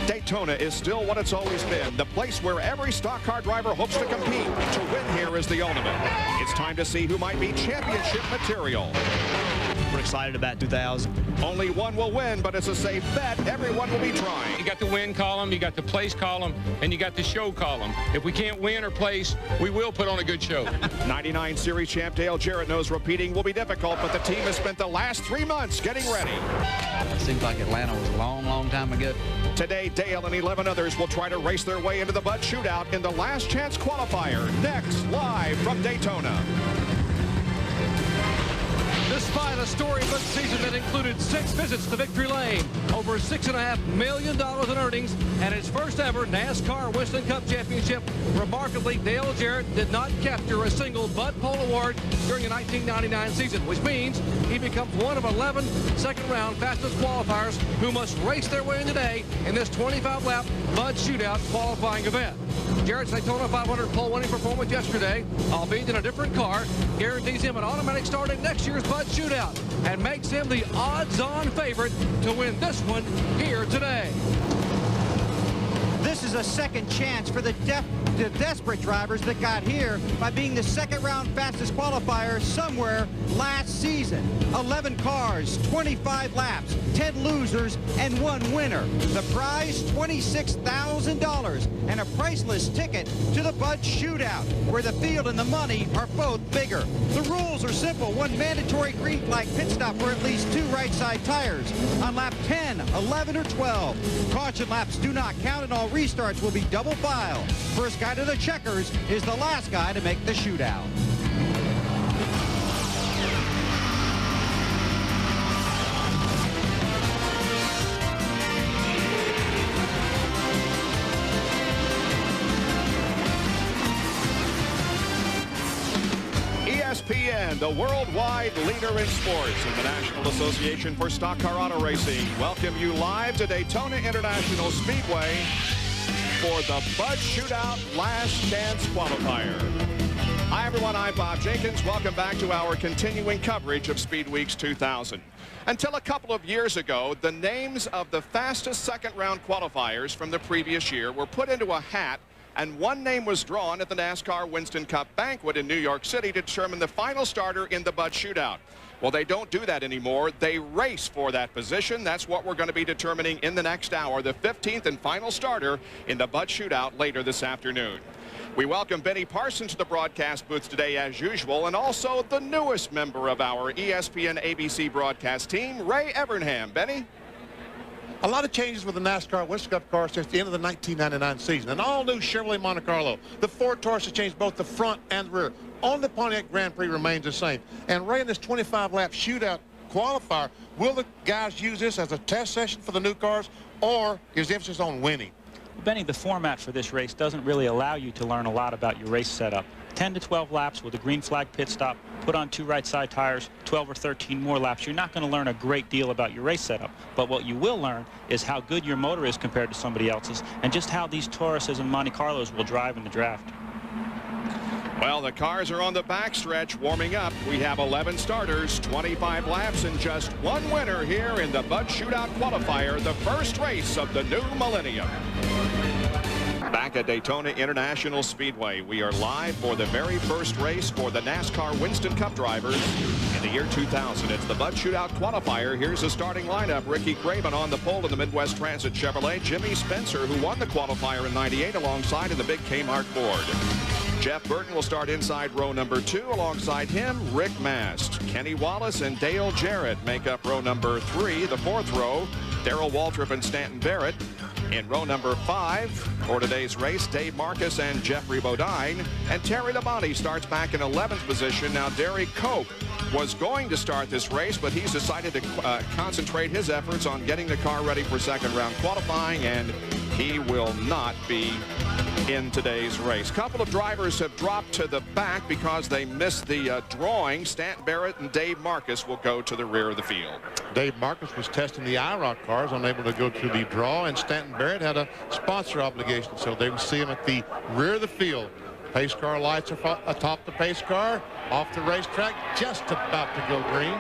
Daytona is still what it's always been, the place where every stock car driver hopes to compete. To win here is the ultimate. It's time to see who might be championship material. We're excited about 2000. Only one will win, but it's a safe bet. Everyone will be trying. You got the win column, you got the place column, and you got the show column. If we can't win or place, we will put on a good show. 99 Series champ Dale Jarrett knows repeating will be difficult, but the team has spent the last 3 months getting ready. It seems like Atlanta was a long, long time ago. Today, Dale and 11 others will try to race their way into the Bud Shootout in the last chance qualifier. Next, live from Daytona. Despite a storybook season that included 6 visits to Victory Lane, over $6.5 million in earnings, and his first ever NASCAR Winston Cup Championship, remarkably, Dale Jarrett did not capture a single Bud Pole Award during the 1999 season, which means he becomes one of 11 second-round fastest qualifiers who must race their way in today in this 25-lap Bud Shootout qualifying event. Jarrett's Daytona 500 pole-winning performance yesterday, albeit in a different car, guarantees him an automatic start in next year's Bud Shootout and makes him the odds-on favorite to win this one here today. This is a second chance for the desperate drivers that got here by being the second-round fastest qualifier somewhere last season. 11 cars, 25 laps, 10 losers, and 1 winner. The prize, $26,000 and a priceless ticket to the Bud Shootout, where the field and the money are both bigger. The rules are simple. 1 mandatory green flag pit stop for at least 2 right-side tires on lap 10, 11, or 12. Caution laps do not count, and all restarts will be double file. First guy to the checkers is the last guy to make the shootout. ESPN, the worldwide leader in sports, and the National Association for Stock Car Auto Racing welcome you live to Daytona International Speedway for the Bud Shootout Last Chance Qualifier. Hi everyone, I'm Bob Jenkins. Welcome back to our continuing coverage of Speed Weeks 2000. Until a couple of years ago, the names of the fastest second-round qualifiers from the previous year were put into a hat, and one name was drawn at the NASCAR Winston Cup banquet in New York City to determine the final starter in the Bud Shootout. Well, they don't do that anymore. They race for that position. That's what we're going to be determining in the next hour, the 15th and final starter in the Bud Shootout later this afternoon. We welcome Benny Parsons to the broadcast booth today as usual, and also the newest member of our ESPN ABC broadcast team, Ray Evernham. Benny? A lot of changes with the NASCAR Winston Cup car since the end of the 1999 season. An all-new Chevrolet Monte Carlo. The Ford Taurus has changed both the front and the rear. Only the Pontiac Grand Prix remains the same. And Ray, in this 25-lap shootout qualifier, will the guys use this as a test session for the new cars, or is the emphasis on winning? Benny, the format for this race doesn't really allow you to learn a lot about your race setup. 10 to 12 laps with a green flag pit stop, put on 2 right side tires, 12 or 13 more laps. You're not going to learn a great deal about your race setup, but what you will learn is how good your motor is compared to somebody else's, and just how these Tauruses and Monte Carlos will drive in the draft. Well, the cars are on the backstretch warming up. We have 11 starters, 25 laps, and just 1 winner here in the Bud Shootout qualifier, the first race of the new millennium. Back at Daytona International Speedway, we are live for the very first race for the NASCAR Winston Cup drivers in the year 2000. It's the Bud Shootout qualifier. Here's the starting lineup. Ricky Craven on the pole in the Midwest Transit Chevrolet. Jimmy Spencer, who won the qualifier in '98 alongside in the big Kmart Ford. Jeff Burton will start inside row number 2. Alongside him, Rick Mast. Kenny Wallace and Dale Jarrett make up row number 3. The 4th row, Darrell Waltrip and Stanton Barrett. In row number 5 for today's race, Dave Marcus and Jeffrey Bodine. And Terry Labonte starts back in 11th position. Now, Derek Koch was going to start this race, but he's decided to concentrate his efforts on getting the car ready for second-round qualifying, and he will not be in today's race. A couple of drivers have dropped to the back because they missed the drawing. Stanton Barrett and Dave Marcus will go to the rear of the field. Dave Marcus was testing the IROC cars, unable to go to the draw, and Stanton Barrett had a sponsor obligation, so they will see him at the rear of the field. Pace car lights are atop the pace car, off the racetrack, just about to go green.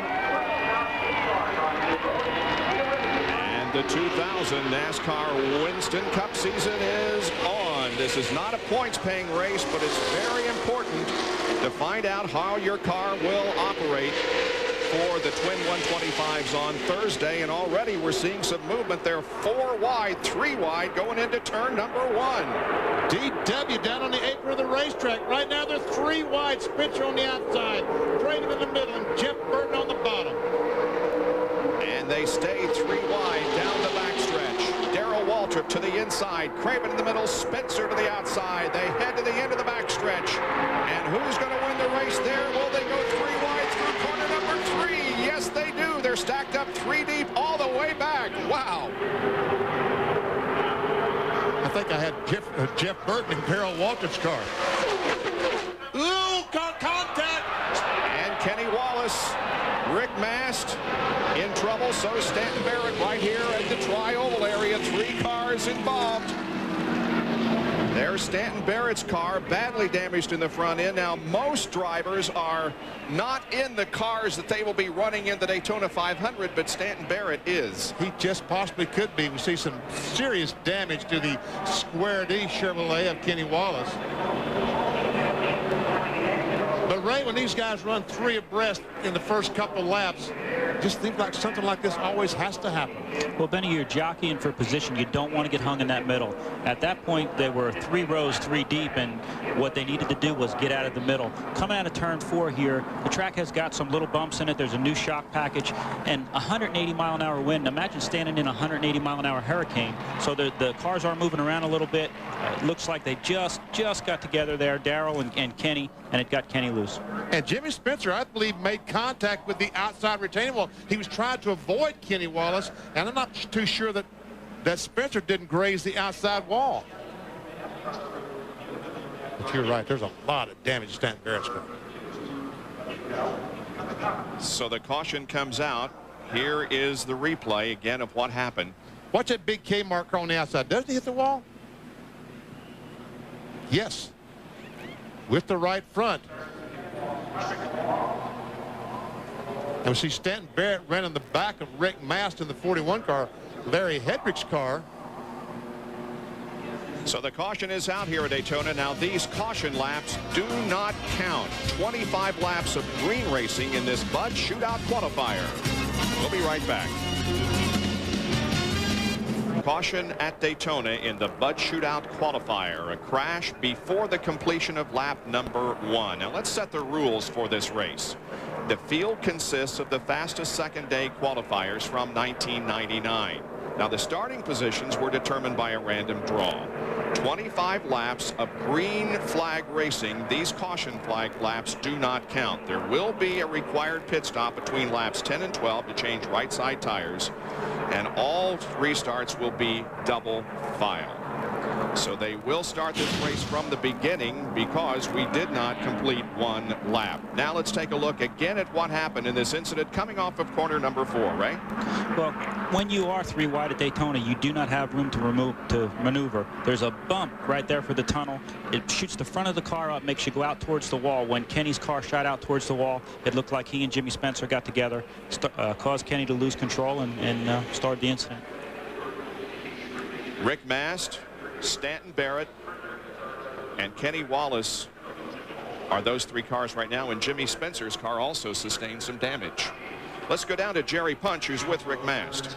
And the 2000 NASCAR Winston Cup season is on. This is not a points-paying race, but it's very important to find out how your car will operate for the twin 125s on Thursday. And already we're seeing some movement. They're 4 wide, 3 wide going into turn number 1. DW down on the apron of the racetrack. Right now they're 3 wide. Spencer on the outside, Craven in the middle, and Jeff Burton on the bottom. And they stay 3 wide down the backstretch. Darrell Waltrip to the inside, Craven in the middle, Spencer to the outside. They head to the end of the backstretch. And who's going to win the race there? Will they go 3 wide through corner number 3? Yes, they do. They're stacked up 3 deep all the way back. Wow. I think I had Jeff Burton and Darrell Waltrip's car. Ooh, contact! And Kenny Wallace, Rick Mast in trouble. So Stanton Barrett right here at the tri-oval area. 3 cars involved. There's Stanton Barrett's car, badly damaged in the front end. Now, most drivers are not in the cars that they will be running in the Daytona 500, but Stanton Barrett is. He just possibly could be. We see some serious damage to the Square D Chevrolet of Kenny Wallace. But Ray, when these guys run 3 abreast in the first couple laps, just seems like something like this always has to happen. Well, Benny, you're jockeying for position. You don't want to get hung in that middle. At that point, there were 3 rows, 3 deep, and what they needed to do was get out of the middle. Coming out of turn 4 here, the track has got some little bumps in it. There's a new shock package and 180-mile-an-hour wind. Imagine standing in a 180-mile-an-hour hurricane. So the cars are moving around a little bit. It looks like they just got together there, Darrell and Kenny, and it got Kenny loose. And Jimmy Spencer, I believe, made contact with the outside retaining wall. He was trying to avoid Kenny Wallace, and I'm not too sure that Spencer didn't graze the outside wall. But you're right, there's a lot of damage to Stanton Barrett's car. So the caution comes out. Here is the replay again of what happened. Watch that big K marker on the outside. Doesn't he hit the wall? Yes. With the right front. And we see Stanton Barrett ran in the back of Rick Mast in the 41 car, Larry Hedrick's car. So the caution is out here at Daytona. Now these caution laps do not count. 25 laps of green racing in this Bud Shootout qualifier. We'll be right back. Caution at Daytona in the Bud Shootout qualifier. A crash before the completion of lap number 1. Now let's set the rules for this race. The field consists of the fastest second-day qualifiers from 1999. Now the starting positions were determined by a random draw. 25 laps of green flag racing. These caution flag laps do not count. There will be a required pit stop between laps 10 and 12 to change right side tires, and all restarts will be double file. So they will start this race from the beginning because we did not complete 1 lap. Now let's take a look again at what happened in this incident coming off of corner number 4, right? Well, when you are 3 wide at Daytona, you do not have room to maneuver. There's a bump right there for the tunnel. It shoots the front of the car up, makes you go out towards the wall. When Kenny's car shot out towards the wall, it looked like he and Jimmy Spencer got together, caused Kenny to lose control and started the incident. Rick Mast, Stanton Barrett, and Kenny Wallace are those 3 cars right now, and Jimmy Spencer's car also sustained some damage. Let's go down to Jerry Punch, who's with Rick Mast.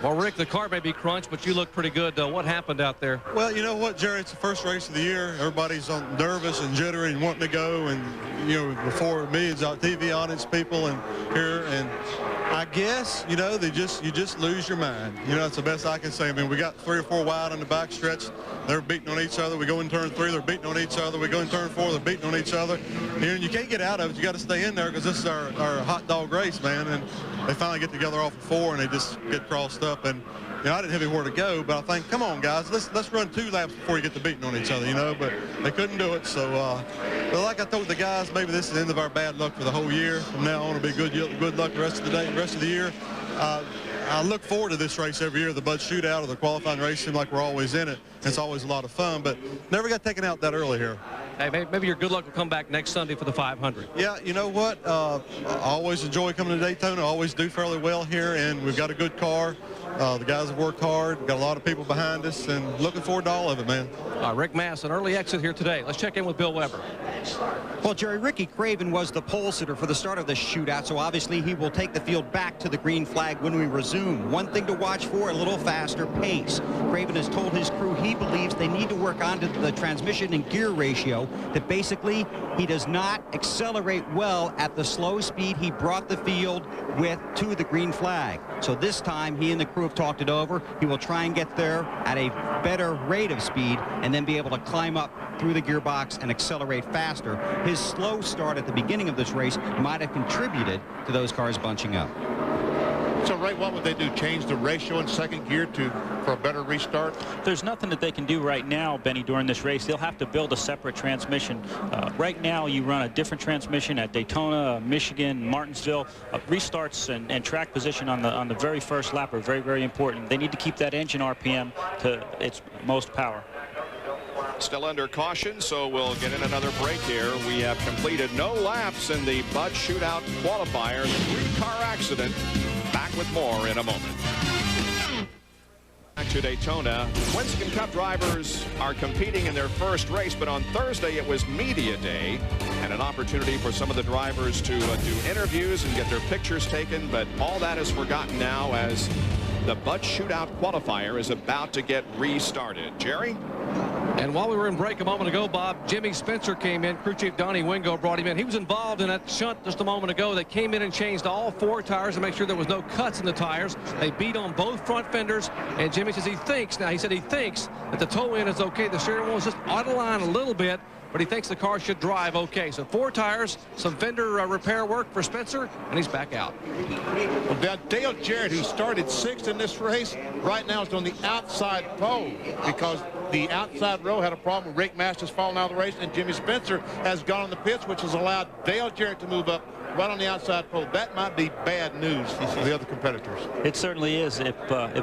Well, Rick, the car may be crunched, but you look pretty good. What happened out there? Well, you know what, Jerry, it's the first race of the year. Everybody's nervous and jittery and wanting to go, and before millions of TV audience people and here, and I guess you just lose your mind. That's the best I can say. I mean, we got 3 or 4 wide on the back stretch. They're beating on each other. We go in turn 3, they're beating on each other. We go in turn 4, they're beating on each other. And you can't get out of it. You got to stay in there because this is our hot dog race, man. And they finally get together off of 4 and they just get crossed up. And I didn't have anywhere to go, but I think, come on, guys, let's run 2 laps before you get to beating on each other, But they couldn't do it. So, but like I told the guys, maybe this is the end of our bad luck for the whole year. From now on, it'll be good luck the rest of the day, the rest of the year. I look forward to this race every year, the Bud Shootout or the qualifying race. Seems like we're always in it. It's always a lot of fun, but never got taken out that early here. Hey, maybe your good luck will come back next Sunday for the 500. Yeah, you know what? I always enjoy coming to Daytona. I always do fairly well here, and we've got a good car. The guys have worked hard. We've got a lot of people behind us, and looking forward to all of it, man. Rick Mass, an early exit here today. Let's check in with Bill Weber. Well, Jerry, Ricky Craven was the pole sitter for the start of the shootout, so obviously he will take the field back to the green flag when we resume. One thing to watch for, a little faster pace. Craven has told his crew he believes they need to work on the transmission and gear ratio, that basically he does not accelerate well at the slow speed he brought the field with to the green flag. So this time he and the crew have talked it over. He will try and get there at a better rate of speed and then be able to climb up through the gearbox and accelerate faster. His slow start at the beginning of this race might have contributed to those cars bunching up. So, Ray, what would they do? Change the ratio in second gear for a better restart? There's nothing that they can do right now, Benny, during this race. They'll have to build a separate transmission. Right now, you run a different transmission at Daytona, Michigan, Martinsville. Restarts and track position on the very first lap are very, very important. They need to keep that engine RPM to its most power. Still under caution, so we'll get in another break here. We have completed no laps in the Bud Shootout qualifier. The three-car accident. Back with more in a moment. Back to Daytona. Winston Cup drivers are competing in their first race, but on Thursday it was media day and an opportunity for some of the drivers to do interviews and get their pictures taken, but all that is forgotten now as the Bud Shootout qualifier is about to get restarted. Jerry? And while we were in break a moment ago, Bob, Jimmy Spencer came in. Crew chief Donnie Wingo brought him in. He was involved in that shunt just a moment ago. They came in and changed all four tires to make sure there was no cuts in the tires. They beat on both front fenders, and Jimmy says he thinks that the toe end is okay. The steering wheel is just out of line a little bit, but he thinks the car should drive okay. So 4 tires, some fender repair work for Spencer, and he's back out. Well, Dale Jarrett, who started 6th in this race, right now is on the outside pole because the outside row had a problem with Rick Masters falling out of the race, and Jimmy Spencer has gone on the pits, which has allowed Dale Jarrett to move up right on the outside pole. That might be bad news for the other competitors. It certainly is. If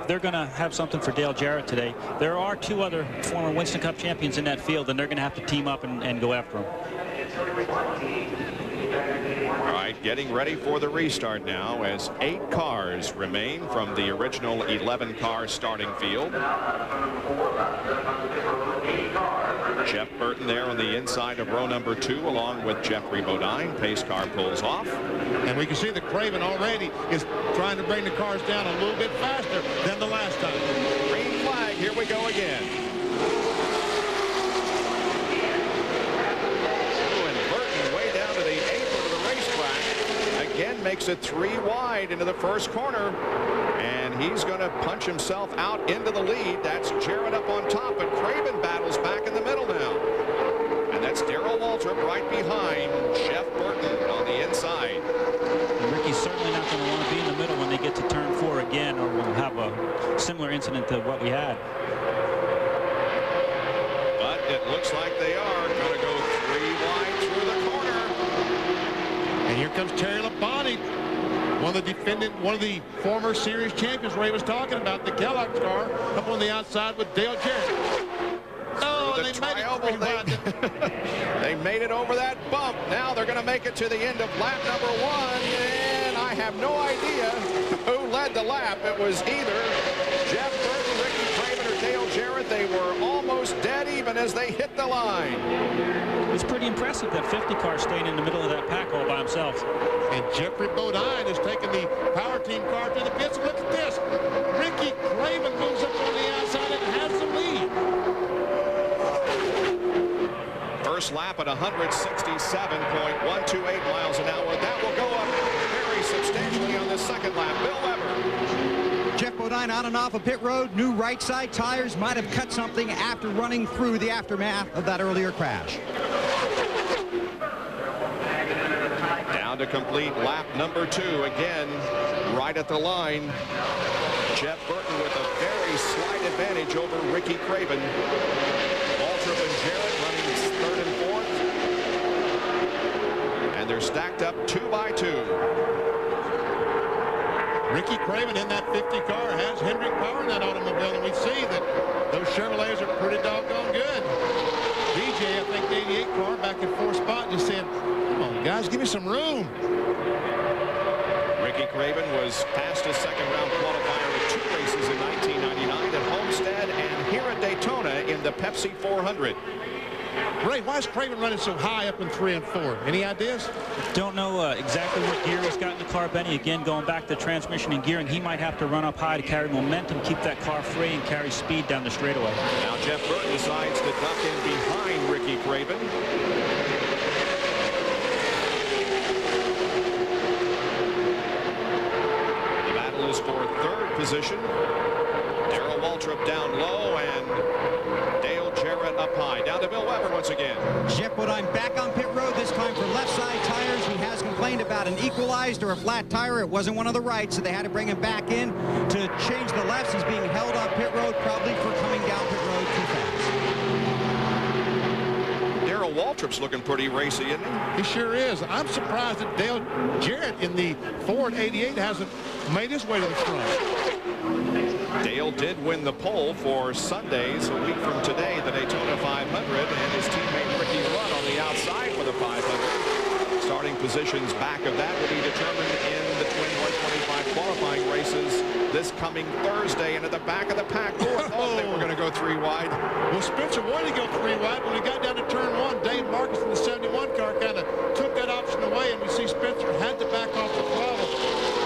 they're going to have something for Dale Jarrett today, there are 2 other former Winston Cup champions in that field, and they're going to have to team up and go after them. All right, getting ready for the restart now as 8 cars remain from the original 11-car starting field. Jeff Burton there on the inside of row number 2 along with Jeffrey Bodine. Pace car pulls off. And we can see that Craven already is trying to bring the cars down a little bit faster than the last time. Green flag, here we go again. And Burton way down to the apron of the racetrack. Again makes it 3 wide into the first corner. And he's going to punch himself out into the lead. That's Jarrett up on top, but Craven battles back in the middle now. And that's Darrell Waltrip right behind Jeff Burton on the inside. And Ricky's certainly not going to want to be in the middle when they get to turn 4 again, or we'll have a similar incident to what we had. But it looks like they are going to go 3 wide through the corner. And here comes Terry Labonte, one of the former series champions Ray was talking about, the Kellogg's car, up on the outside with Dale Jarrett. Oh, and they made it 3 wide. They made it over that bump. Now they're going to make it to the end of lap number 1, and I have no idea who led the lap. It was either Jeff Burton, Ricky Craven, or Dale Jarrett. They were almost dead even as they hit the line. It's pretty impressive that 50 car staying in the middle of that pack all by himself. And Jeffrey Bodine has taken the power team car to the pits. Look at this. Ricky Craven moves up on the outside and has the lead. First lap at 167.128 miles an hour. That will go up very substantially on the second lap. Bill Weber. Jeff Bodine on and off of pit road. New right side tires might have cut something after running through the aftermath of that earlier crash. Down to complete lap number 2 again, right at the line. Jeff Burton with a very slight advantage over Ricky Craven. Waltrip and Jarrett running 3rd and 4th. And they're stacked up 2 by 2. Ricky Craven in that 50 car has Hendrick power in that automobile, and we see that those Chevrolets are pretty doggone good. DJ, I think the 88 car Guys, give me some room. Ricky Craven was fastest second-round qualifier at 2 races in 1999 at Homestead and here at Daytona in the Pepsi 400. Ray, why is Craven running so high up in 3 and 4? Any ideas? Don't know exactly what gear he's got in the car, Benny. Again, going back to transmission and gearing, he might have to run up high to carry momentum, keep that car free, and carry speed down the straightaway. Now Jeff Burton decides to duck in behind Ricky Craven. The battle is for 3rd position. Darrell Waltrip down low and Dale Jarrett up high. Down to Bill Weber once again. Jeff Woodine back on pit road, this time for left side tires. He has complained about an equalized or a flat tire. It wasn't one of the right, so they had to bring him back in to change the lefts. He's being held on pit road probably for coming down pit road too fast. Darrell Waltrip's looking pretty racy, isn't he? He sure is. I'm surprised that Dale Jarrett in the Ford 88 hasn't made his way to the front. Dale did win the pole for Sundays a week from today, the Daytona 500, and his teammate Ricky Rudd on the outside for the 500. Starting positions back of that will be determined in the 21-25 qualifying races this coming Thursday. And at the back of the pack, I thought they were going to go 3 wide. Well, Spencer wanted to go 3 wide. When he got down to turn 1, Dave Marcus in the 71 car kind of took that option away, and we see Spencer had to back off the throttle.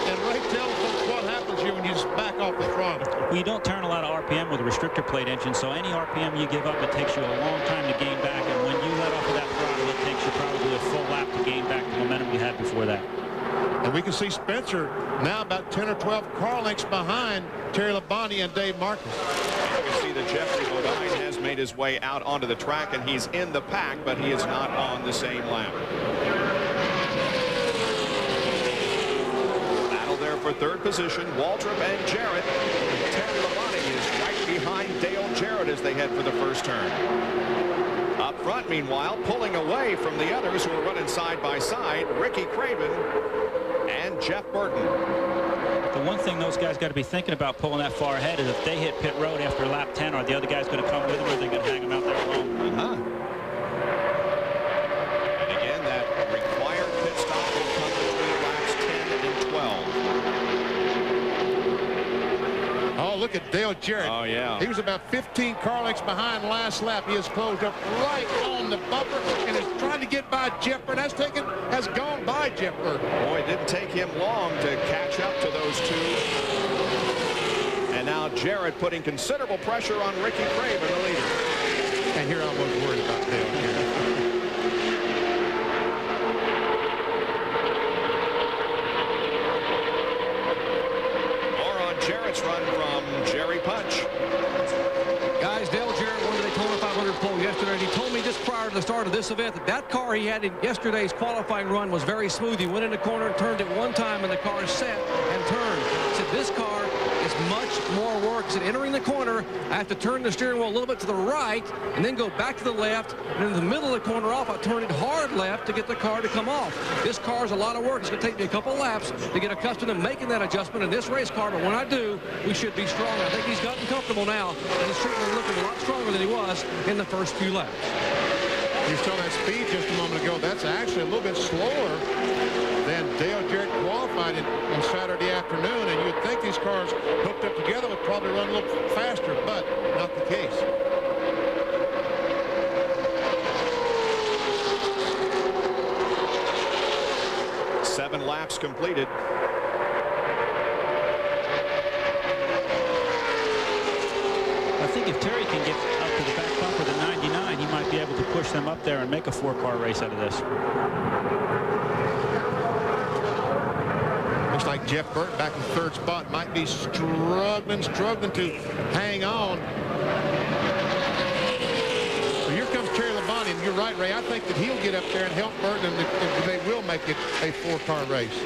And Ray tells us what happens here when you just back off the throttle. Well, you don't turn a lot of RPM with a restrictor plate engine, so any RPM you give up, it takes you a long time to gain back. And when you let off of that throttle, it takes you probably a full lap to gain back the momentum you had before that. And we can see Spencer now about 10 or 12 car lengths behind Terry Labonte and Dave Marcus. You can see that Jeffrey Bodine has made his way out onto the track, and he's in the pack, but he is not on the same lap. Battle there for 3rd position, Waltrip and Jarrett. Terry Labonte is right behind Dale Jarrett as they head for the first turn. Up front, meanwhile, pulling away from the others who are running side by side, Ricky Craven and Jeff Burton. The one thing those guys got to be thinking about pulling that far ahead is if they hit pit road after lap 10, are the other guys going to come with them, or are they going to hang them out there alone? And again, that required pit stop will come between laps 10 and 12. Oh, look at Dale Jarrett. Oh, yeah. He was about 15 car lengths behind last lap. He has closed up right on the bumper and is trying to get by Jeff Burton. Has gone by Jeff Burton. Boy, it didn't take him long to catch up to those two. And now Jarrett putting considerable pressure on Ricky Craven, the leader. And here I was worried about Dale Jarrett. Jarrett's run from Jerry Punch. Guys, Dale Jarrett won the Daytona 500 pole yesterday, and he told me just prior to the start of this event that car he had in yesterday's qualifying run was very smooth. He went in the corner and turned it one time, and the car set and turned. He said this car is much more work. He said entering the corner, I have to turn the steering wheel a little bit to the right and then go back to the left, and in the middle of the corner off, I turn it hard left to get the car to come off. This car is a lot of work. It's going to take me a couple laps to get accustomed to making that adjustment in this race car, but when I do, we should be strong. I think he's gotten comfortable now, and he's certainly looking a lot stronger than he was in the first few laps. You saw that speed just a moment ago. That's actually a little bit slower than Dale Jarrett qualified on Saturday afternoon, and you'd think these cars hooked up together would probably run a little faster, but not the case. Seven laps completed. I think if Terry can get up to the back bumper of the 99, he might be able to push them up there and make a 4-car race out of this. Looks like Jeff Burton back in 3rd spot might be struggling to hang on. So here comes Terry Labonte, and you're right, Ray. I think that he'll get up there and help Burton, and they will make it a 4-car race.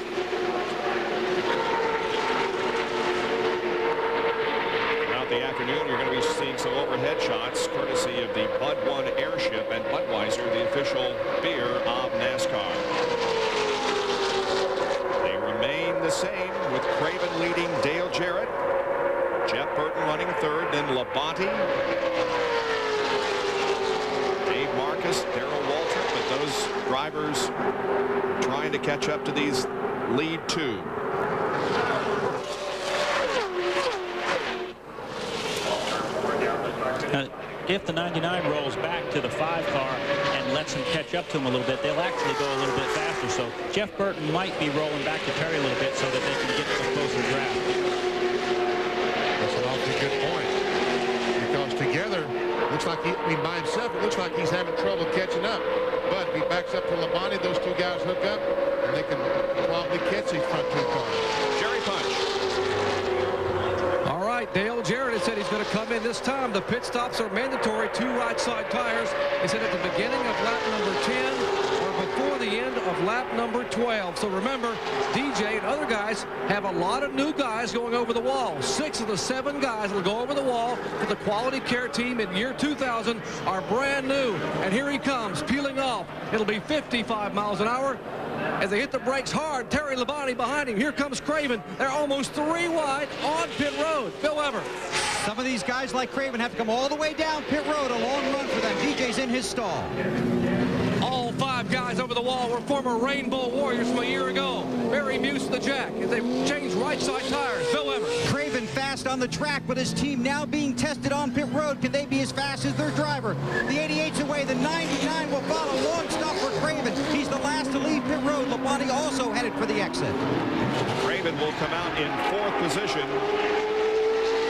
The afternoon, you're going to be seeing some overhead shots courtesy of the Bud 1 airship and Budweiser, the official beer of NASCAR. They remain the same with Craven leading Dale Jarrett, Jeff Burton running 3rd, then Labonte, Dave Marcus, Darrell Waltrip, those drivers trying to catch up to these lead two. If the 99 rolls back to the 5 car and lets them catch up to him a little bit, they'll actually go a little bit faster. So Jeff Burton might be rolling back to Terry a little bit so that they can get a closer draft. That's an awfully good point. Because together, looks like by himself, it looks like he's having trouble catching up. But if he backs up to Labonte, those two guys hook up, and they can probably catch these front two cars. Jerry Punch. All right, Dale Jarrett has said he's going to come in this time. The pit stops are mandatory, 2 right side tires. He said at the beginning of lap number 10 or before the end of lap number 12. So remember, DJ and other guys have a lot of new guys going over the wall. 6 of the 7 guys that will go over the wall for the quality care team in year 2000 are brand new. And here he comes, peeling off. It'll be 55 miles an hour. As they hit the brakes hard, Terry Labonte behind him. Here comes Craven. They're almost 3 wide on pit road. Bill Weber. Some of these guys like Craven have to come all the way down pit road. A long run for them. DJ's in his stall. All 5 guys over the wall were former Rainbow Warriors from a year ago. Barry Muse the Jack as they changed right side tires. Bill Weber. Craven fast on the track, but his team now being tested on pit road. Can they be as fast as their driver? The 88's away. The 99 will follow. Long stop for Craven. He's the last to leave pit road. Labonte also headed for the exit. Craven will come out in 4th position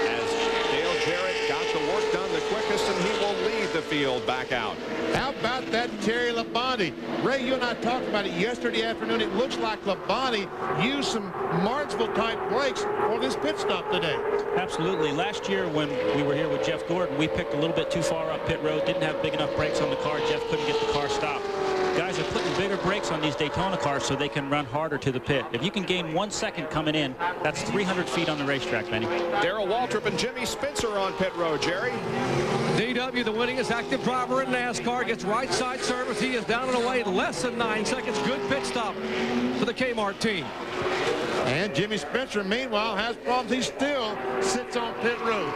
as Dale Jarrett got the work done the quickest, and he will lead the field back out. How about that Terry Labonte? Ray, you and I talked about it yesterday afternoon. It looks like Labonte used some Martinsville-type brakes for this pit stop today. Absolutely. Last year when we were here with Jeff Gordon, we picked a little bit too far up pit road, didn't have big enough brakes on the car. Jeff couldn't get the car stopped. Guys are putting bigger brakes on these Daytona cars so they can run harder to the pit. If you can gain 1 second coming in, that's 300 feet on the racetrack, Benny. Darrell Waltrip and Jimmy Spencer on pit road, Jerry. DW, the winningest active driver in NASCAR, gets right side service. He is down and away less than 9 seconds. Good pit stop for the Kmart team. And Jimmy Spencer, meanwhile, has problems. He still sits on pit road.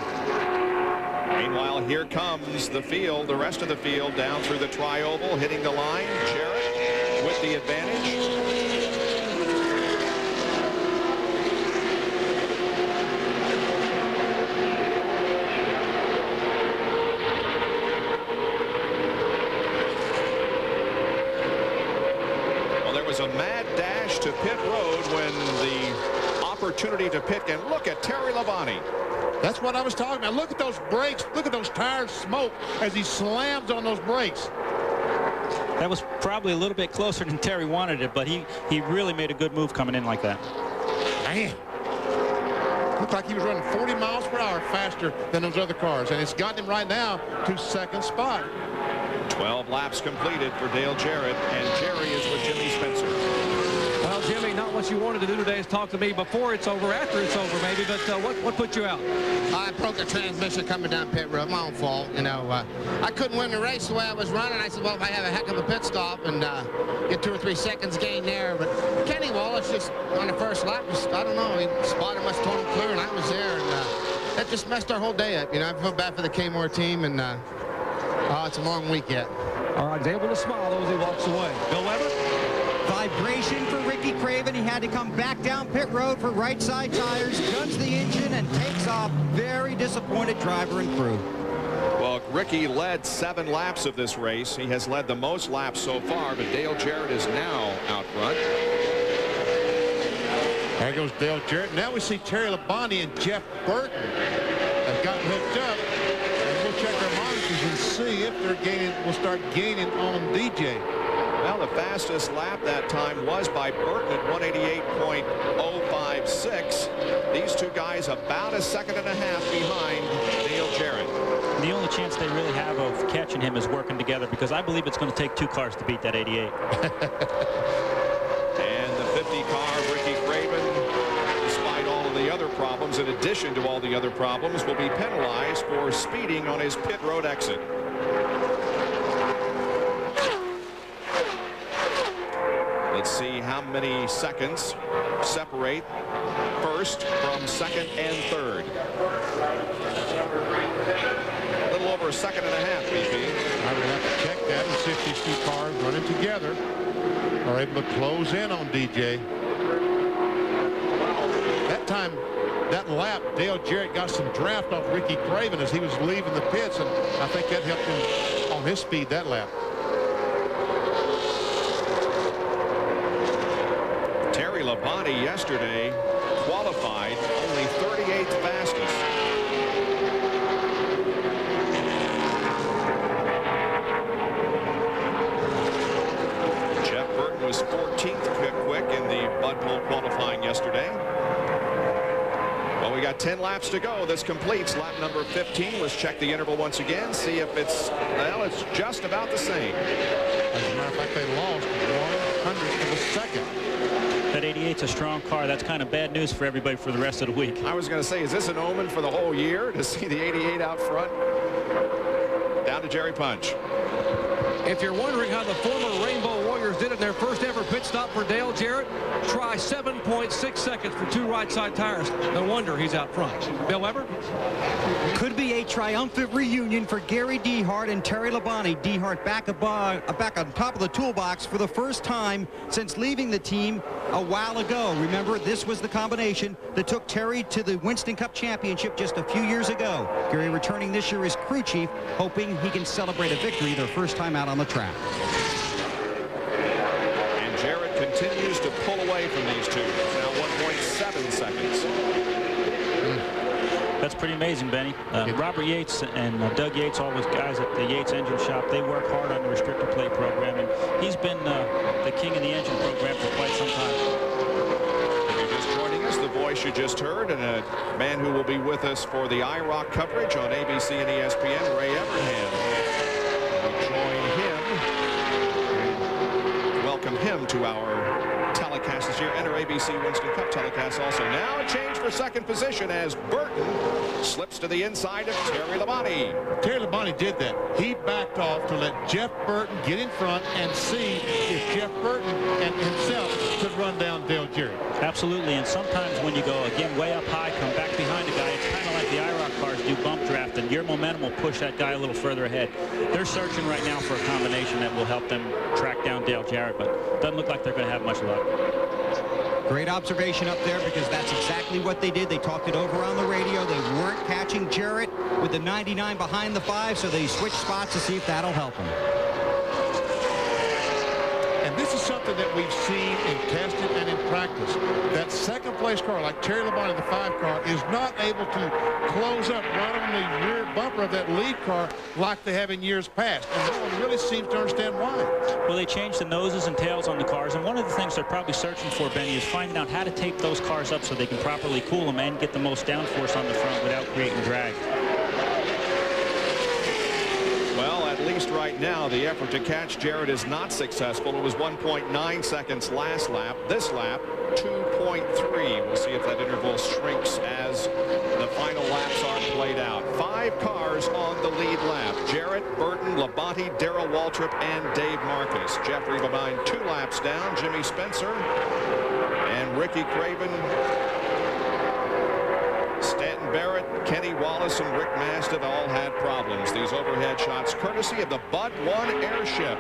Meanwhile, here comes the field, the rest of the field down through the tri-oval, hitting the line. Jarrett with the advantage. Well, there was a mad dash to pit road when the opportunity to pit, and look at Terry Labonte. That's what I was talking about. Look at those brakes. Look at those tires smoke as he slams on those brakes. That was probably a little bit closer than Terry wanted it, but he really made a good move coming in like that. Man. Looked like he was running 40 miles per hour faster than those other cars, and it's gotten him right now to 2nd spot. 12 laps completed for Dale Jarrett, and Jerry is with Jimmy Spencer. Well, Jimmy, not what you wanted to do today is talk to me before it's over, after it's over, maybe. But what put you out? I broke the transmission coming down pit road. My own fault, you know. I couldn't win the race the way I was running. I said, well, if I have a heck of a pit stop and get 2 or 3 seconds gain there. But Kenny Wallace just on the first lap, I don't know, he spotted my storm clear, and I was there, and that just messed our whole day up. You know, I feel bad for the Kmart team, and it's a long week yet. All right, he's able to smile as he walks away. Bill Weber? Vibration for Ricky Craven. He had to come back down pit road for right side tires, guns the engine, and takes off. Very disappointed driver and crew. Well, Ricky led 7 laps of this race. He has led the most laps so far, but Dale Jarrett is now out front. There goes Dale Jarrett. Now we see Terry Labonte and Jeff Burton have gotten hooked up. And we'll check our monitors and see if they're gaining. We'll start gaining on DJ. Well, the fastest lap that time was by Burton at 188.056. These two guys about 1.5 seconds behind Dale Jarrett. The only chance they really have of catching him is working together, because I believe it's going to take 2 cars to beat that 88. And the 50 car, Ricky Craven, despite all of the other problems, in addition to all the other problems, will be penalized for speeding on his pit road exit. Let's see how many seconds separate first from 2nd and 3rd. A little over 1.5 seconds, BP. I would have to check that and see if these two cars running together are able to close in on DJ. That time, that lap, Dale Jarrett got some draft off Ricky Craven as he was leaving the pits, and I think that helped him on his speed that lap. Terry Labonte yesterday qualified only 38th fastest. Jeff Burton was 14th quick in the Bud Pool qualifying yesterday. Well, we got 10 laps to go. This completes lap number 15. Let's check the interval once again, see if it's, well, it's just about the same. As a matter of fact, they lost 1/100th of a second. That 88's a strong car. That's kind of bad news for everybody for the rest of the week. I was going to say, is this an omen for the whole year to see the 88 out front? Down to Jerry Punch. If you're wondering how the former Rainbow Warriors did in their first ever pit stop for Dale Jarrett, try 7.6 seconds for 2 right side tires. No wonder he's out front. Bill Weber? Could be a triumphant reunion for Gary Dehart and Terry Labonte. Dehart back on top of the toolbox for the first time since leaving the team a while ago. Remember, this was the combination that took Terry to the Winston Cup Championship just a few years ago. Gary returning this year as crew chief, hoping he can celebrate a victory their first time out on the track. And Jarrett continues to pull away from these two. Now 1.7 seconds. That's pretty amazing, Benny. Robert Yates and Doug Yates, all those guys at the Yates Engine Shop, they work hard on the restrictor plate program, and he's been the king of the engine program for quite some time. If you're just joining us, the voice you just heard, and a man who will be with us for the IROC coverage on ABC and ESPN, Ray Evernham. We join him, welcome him to our telecast this year, and our ABC Winston Cup telecast also. Now a change for second position as Burton slips to the inside of Terry Labonte. Terry Labonte did that. He backed off to let Jeff Burton get in front and see if Jeff Burton and himself could run down Dale Jarrett. Absolutely, and sometimes when you go, again, way up high, come back behind a guy, it's kind of like the IROC cars do bump draft, and your momentum will push that guy a little further ahead. They're searching right now for a combination that will help them track down Dale Jarrett, but doesn't look like they're going to have much luck. Great observation up there, because that's exactly what they did. They talked it over on the radio. They weren't catching Jarrett with the 99 behind the 5, so they switched spots to see if that'll help him. And this is something that we've seen in testing and in practice. That second place car, like Terry Labonte, the 5 car, is not able to close up right on the rear bumper of that lead car like they have in years past. And no one really seems to understand why. Well, they changed the noses and tails on the cars, and one of the things they're probably searching for, Benny, is finding out how to tape those cars up so they can properly cool them and get the most downforce on the front without creating drag. Well, at least right now, the effort to catch Jarrett is not successful. It was 1.9 seconds last lap. This lap, 2.3. We'll see if that interval shrinks as the final laps are played out. 5 cars on the lead lap. Jarrett, Burton, Labonte, Darrell Waltrip, and Dave Marcus. Jeffrey behind 2 laps down. Jimmy Spencer and Ricky Craven, Stanton Barrett, Kenny Wallace, and Rick Mastid all had problems. These overhead shots courtesy of the Bud 1 airship.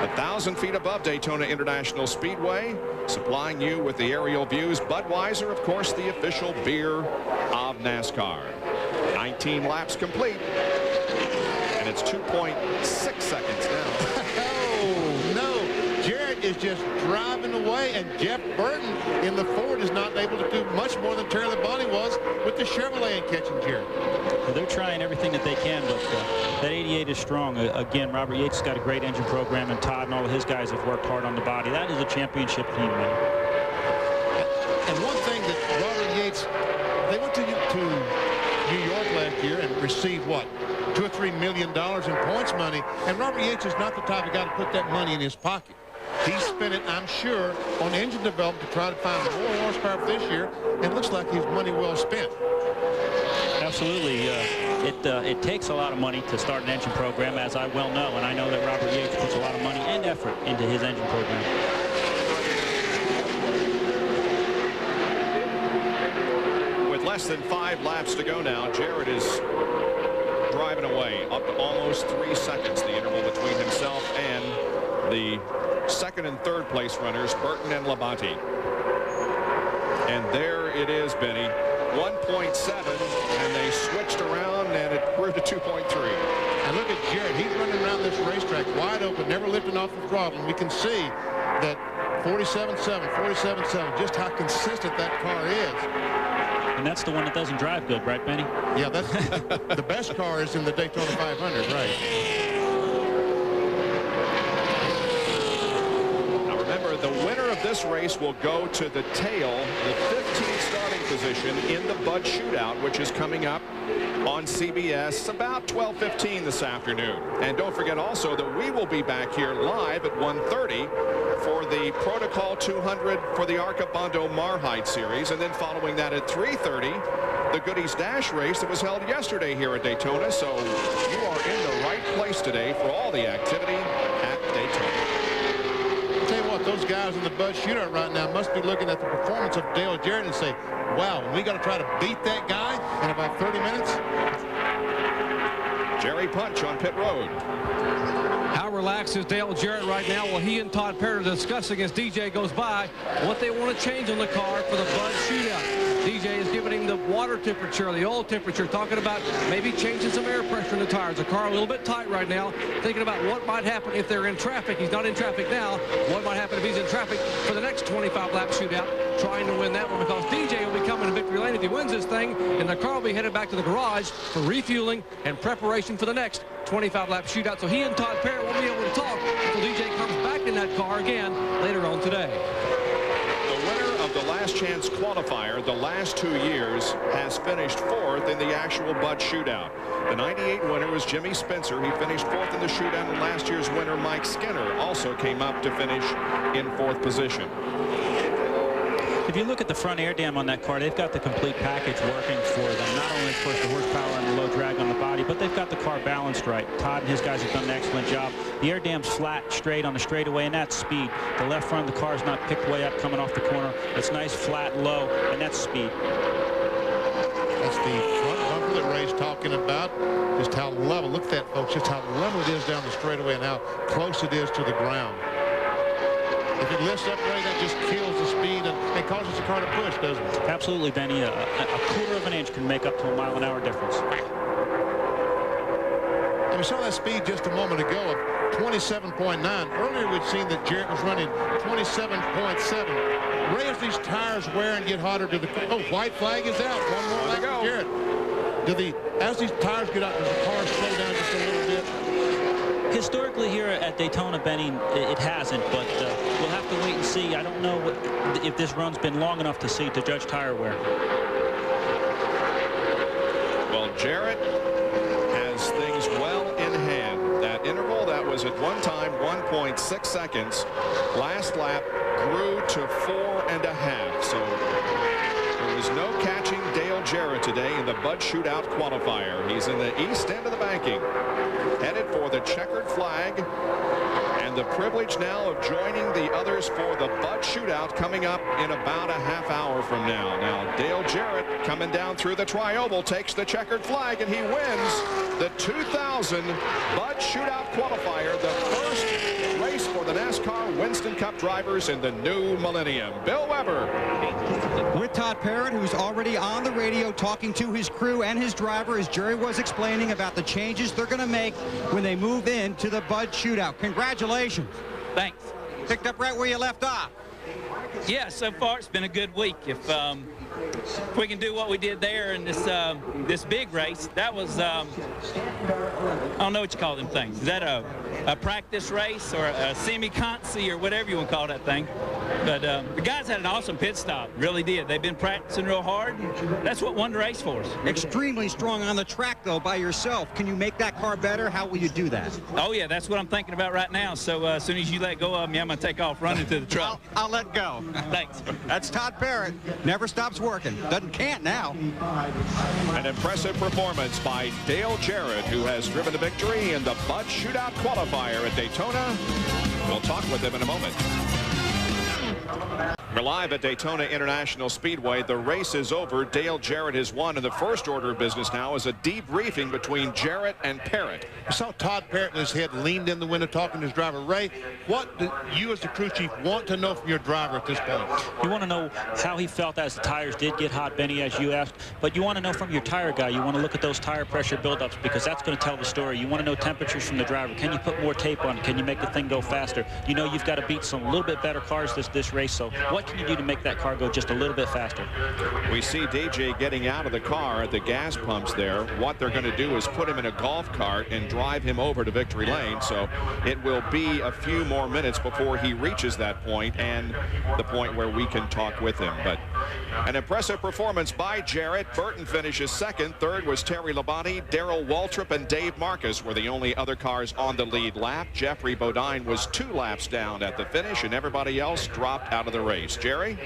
1,000 feet above Daytona International Speedway, supplying you with the aerial views. Budweiser, of course, the official beer of NASCAR. 19 laps complete, and it's 2.6 seconds now. Oh, no. Jarrett is just driving away, and Jeff Burton in the Ford is not able to do much more than Terry Labonte was with the Chevrolet in catching Jarrett. Well, they're trying everything that they can, but that 88 is strong. Again, Robert Yates has got a great engine program, and Todd and all of his guys have worked hard on the body. That is a championship team, man. And one thing that Robert Yates, they went to New York last year and received, what, $2 or $3 million in points money, and Robert Yates is not the type of guy to put that money in his pocket. He spent it, I'm sure, on engine development to try to find more horsepower for this year, and it looks like his money well spent. Absolutely. It takes a lot of money to start an engine program, as I well know, and I know that Robert Yates puts a lot of money and effort into his engine program. With less than 5 laps to go now, Jarrett is driving away. up to almost 3 seconds, the interval between himself and the second and third place runners, Burton and Labonte. And there it is, Benny, 1.7, and they switched around, and it grew to 2.3. And look at Jarrett. He's running around this racetrack wide open, never lifting off the throttle. And we can see that 47.7, 47.7, just how consistent that car is. And that's the one that doesn't drive good, right, Benny? Yeah, that's the best car is in the Daytona 500, right? Now remember, the winner of this race will go to the tail, the 15th starting position in the Bud Shootout, which is coming up on CBS about 12:15 this afternoon. And don't forget also that we will be back here live at 1:30 for the Protocol 200 for the Arca Bondo Marhide Series, and then following that at 3:30 the Goodies Dash race that was held yesterday here at Daytona. So you are in the right place today for all the activity at Daytona. I'll tell you what, those guys in the Bud Shootout right now must be looking at the performance of Dale Jarrett and say, wow, we got to try to beat that guy in about 30 minutes. Jerry Punch on pit road. How relaxed is Dale Jarrett right now? Well, he and Todd Perry are discussing as DJ goes by what they want to change on the car for the Bud Shootout. DJ is giving him the water temperature, the oil temperature, talking about maybe changing some air pressure in the tires. The car a little bit tight right now, thinking about what might happen if they're in traffic. He's not in traffic now. What might happen if he's in traffic for the next 25-lap shootout, trying to win that one, because DJ will be coming to victory lane if he wins this thing, and the car will be headed back to the garage for refueling and preparation for the next 25-lap shootout. So he and Todd Perry won't be able to talk until DJ comes back in that car again later on today. The winner of the last chance qualifier the last 2 years has finished 4th in the actual Bud Shootout. The 98 winner was Jimmy Spencer. He finished 4th in the shootout, and last year's winner Mike Skinner also came up to finish in 4th position. If you look at the front air dam on that car, they've got the complete package working for them. Not only, of course, the horsepower and the low drag on the body, but they've got the car balanced right. Todd and his guys have done an excellent job. The air dam's flat, straight on the straightaway, and that's speed. The left front of the car is not picked way up coming off the corner. It's nice, flat, low, and that's speed. That's the front bumper that Ray's talking about. Just how level, look at that, folks, just how level it is down the straightaway and how close it is to the ground. If it lifts up, Ray, that just kills the speed and causes the car to push, doesn't it? Absolutely, Benny. A quarter of an inch can make up to a mile-an-hour difference. And we saw that speed just a moment ago of 27.9. Earlier, we'd seen that Jarrett was running 27.7. Ray, as these tires wear and get hotter, white flag is out. One more lap for Jarrett. As these tires get out, does the car slow down just a little bit? Historically here at Daytona, Benny, it hasn't, but we'll have to wait and see. I don't know if this run's been long enough to judge tire wear. Well, Jarrett has things well in hand. That interval that was at one time 1.6 seconds. Last lap grew to 4.5. So there was no catching Dale Jarrett today in the Bud Shootout qualifier. He's in the east end of the banking, headed for the checkered flag, and the privilege now of joining the others for the Bud Shootout coming up in about a half hour from now. Now Dale Jarrett coming down through the tri-oval takes the checkered flag, and he wins the 2000 Bud Shootout qualifier, the first race for the NASCAR Winston Cup drivers in the new millennium. Bill Weber with Todd Parrott, who's already on the radio talking to his crew and his driver, as Jerry was explaining about the changes they're going to make when they move into the Bud Shootout. Congratulations. Thanks. Picked up right where you left off. Yeah, so far it's been a good week. If we can do what we did there in this big race, that was I don't know what you call them things. Is that a practice race or a semi-concy or whatever you want to call that thing? But the guys had an awesome pit stop, really did. They've been practicing real hard, and that's what won the race for us. Extremely strong on the track, though, by yourself. Can you make that car better? How will you do that? Oh, yeah, that's what I'm thinking about right now. So as soon as you let go of me, I'm going to take off running to the truck. I'll let go. Thanks. That's Todd Parrott. Never stops working. Can't now. An impressive performance by Dale Jarrett, who has driven the victory in the Bud Shootout qualifier at Daytona. We'll talk with him in a moment. We're live at Daytona International Speedway. The race is over. Dale Jarrett has won, and the first order of business now is a debriefing between Jarrett and Parrott. We saw Todd Parrott with his head leaned in the window talking to his driver. Ray, what do you as the crew chief want to know from your driver at this point? You want to know how he felt as the tires did get hot, Benny, as you asked, but you want to know from your tire guy. You want to look at those tire pressure buildups because that's going to tell the story. You want to know temperatures from the driver. Can you put more tape on it? Can you make the thing go faster? You know you've got to beat some little bit better cars this race, so what can you do to make that car go just a little bit faster? We see DJ getting out of the car at the gas pumps there. What they're going to do is put him in a golf cart and drive him over to victory lane, so it will be a few more minutes before he reaches that point and the point where we can talk with him. But an impressive performance by Jarrett. Burton finishes second. Third was Terry Labonte. Darrell Waltrip and Dave Marcus were the only other cars on the lead lap. Jeffrey Bodine was 2 laps down at the finish, and everybody else dropped out of the race. Jerry?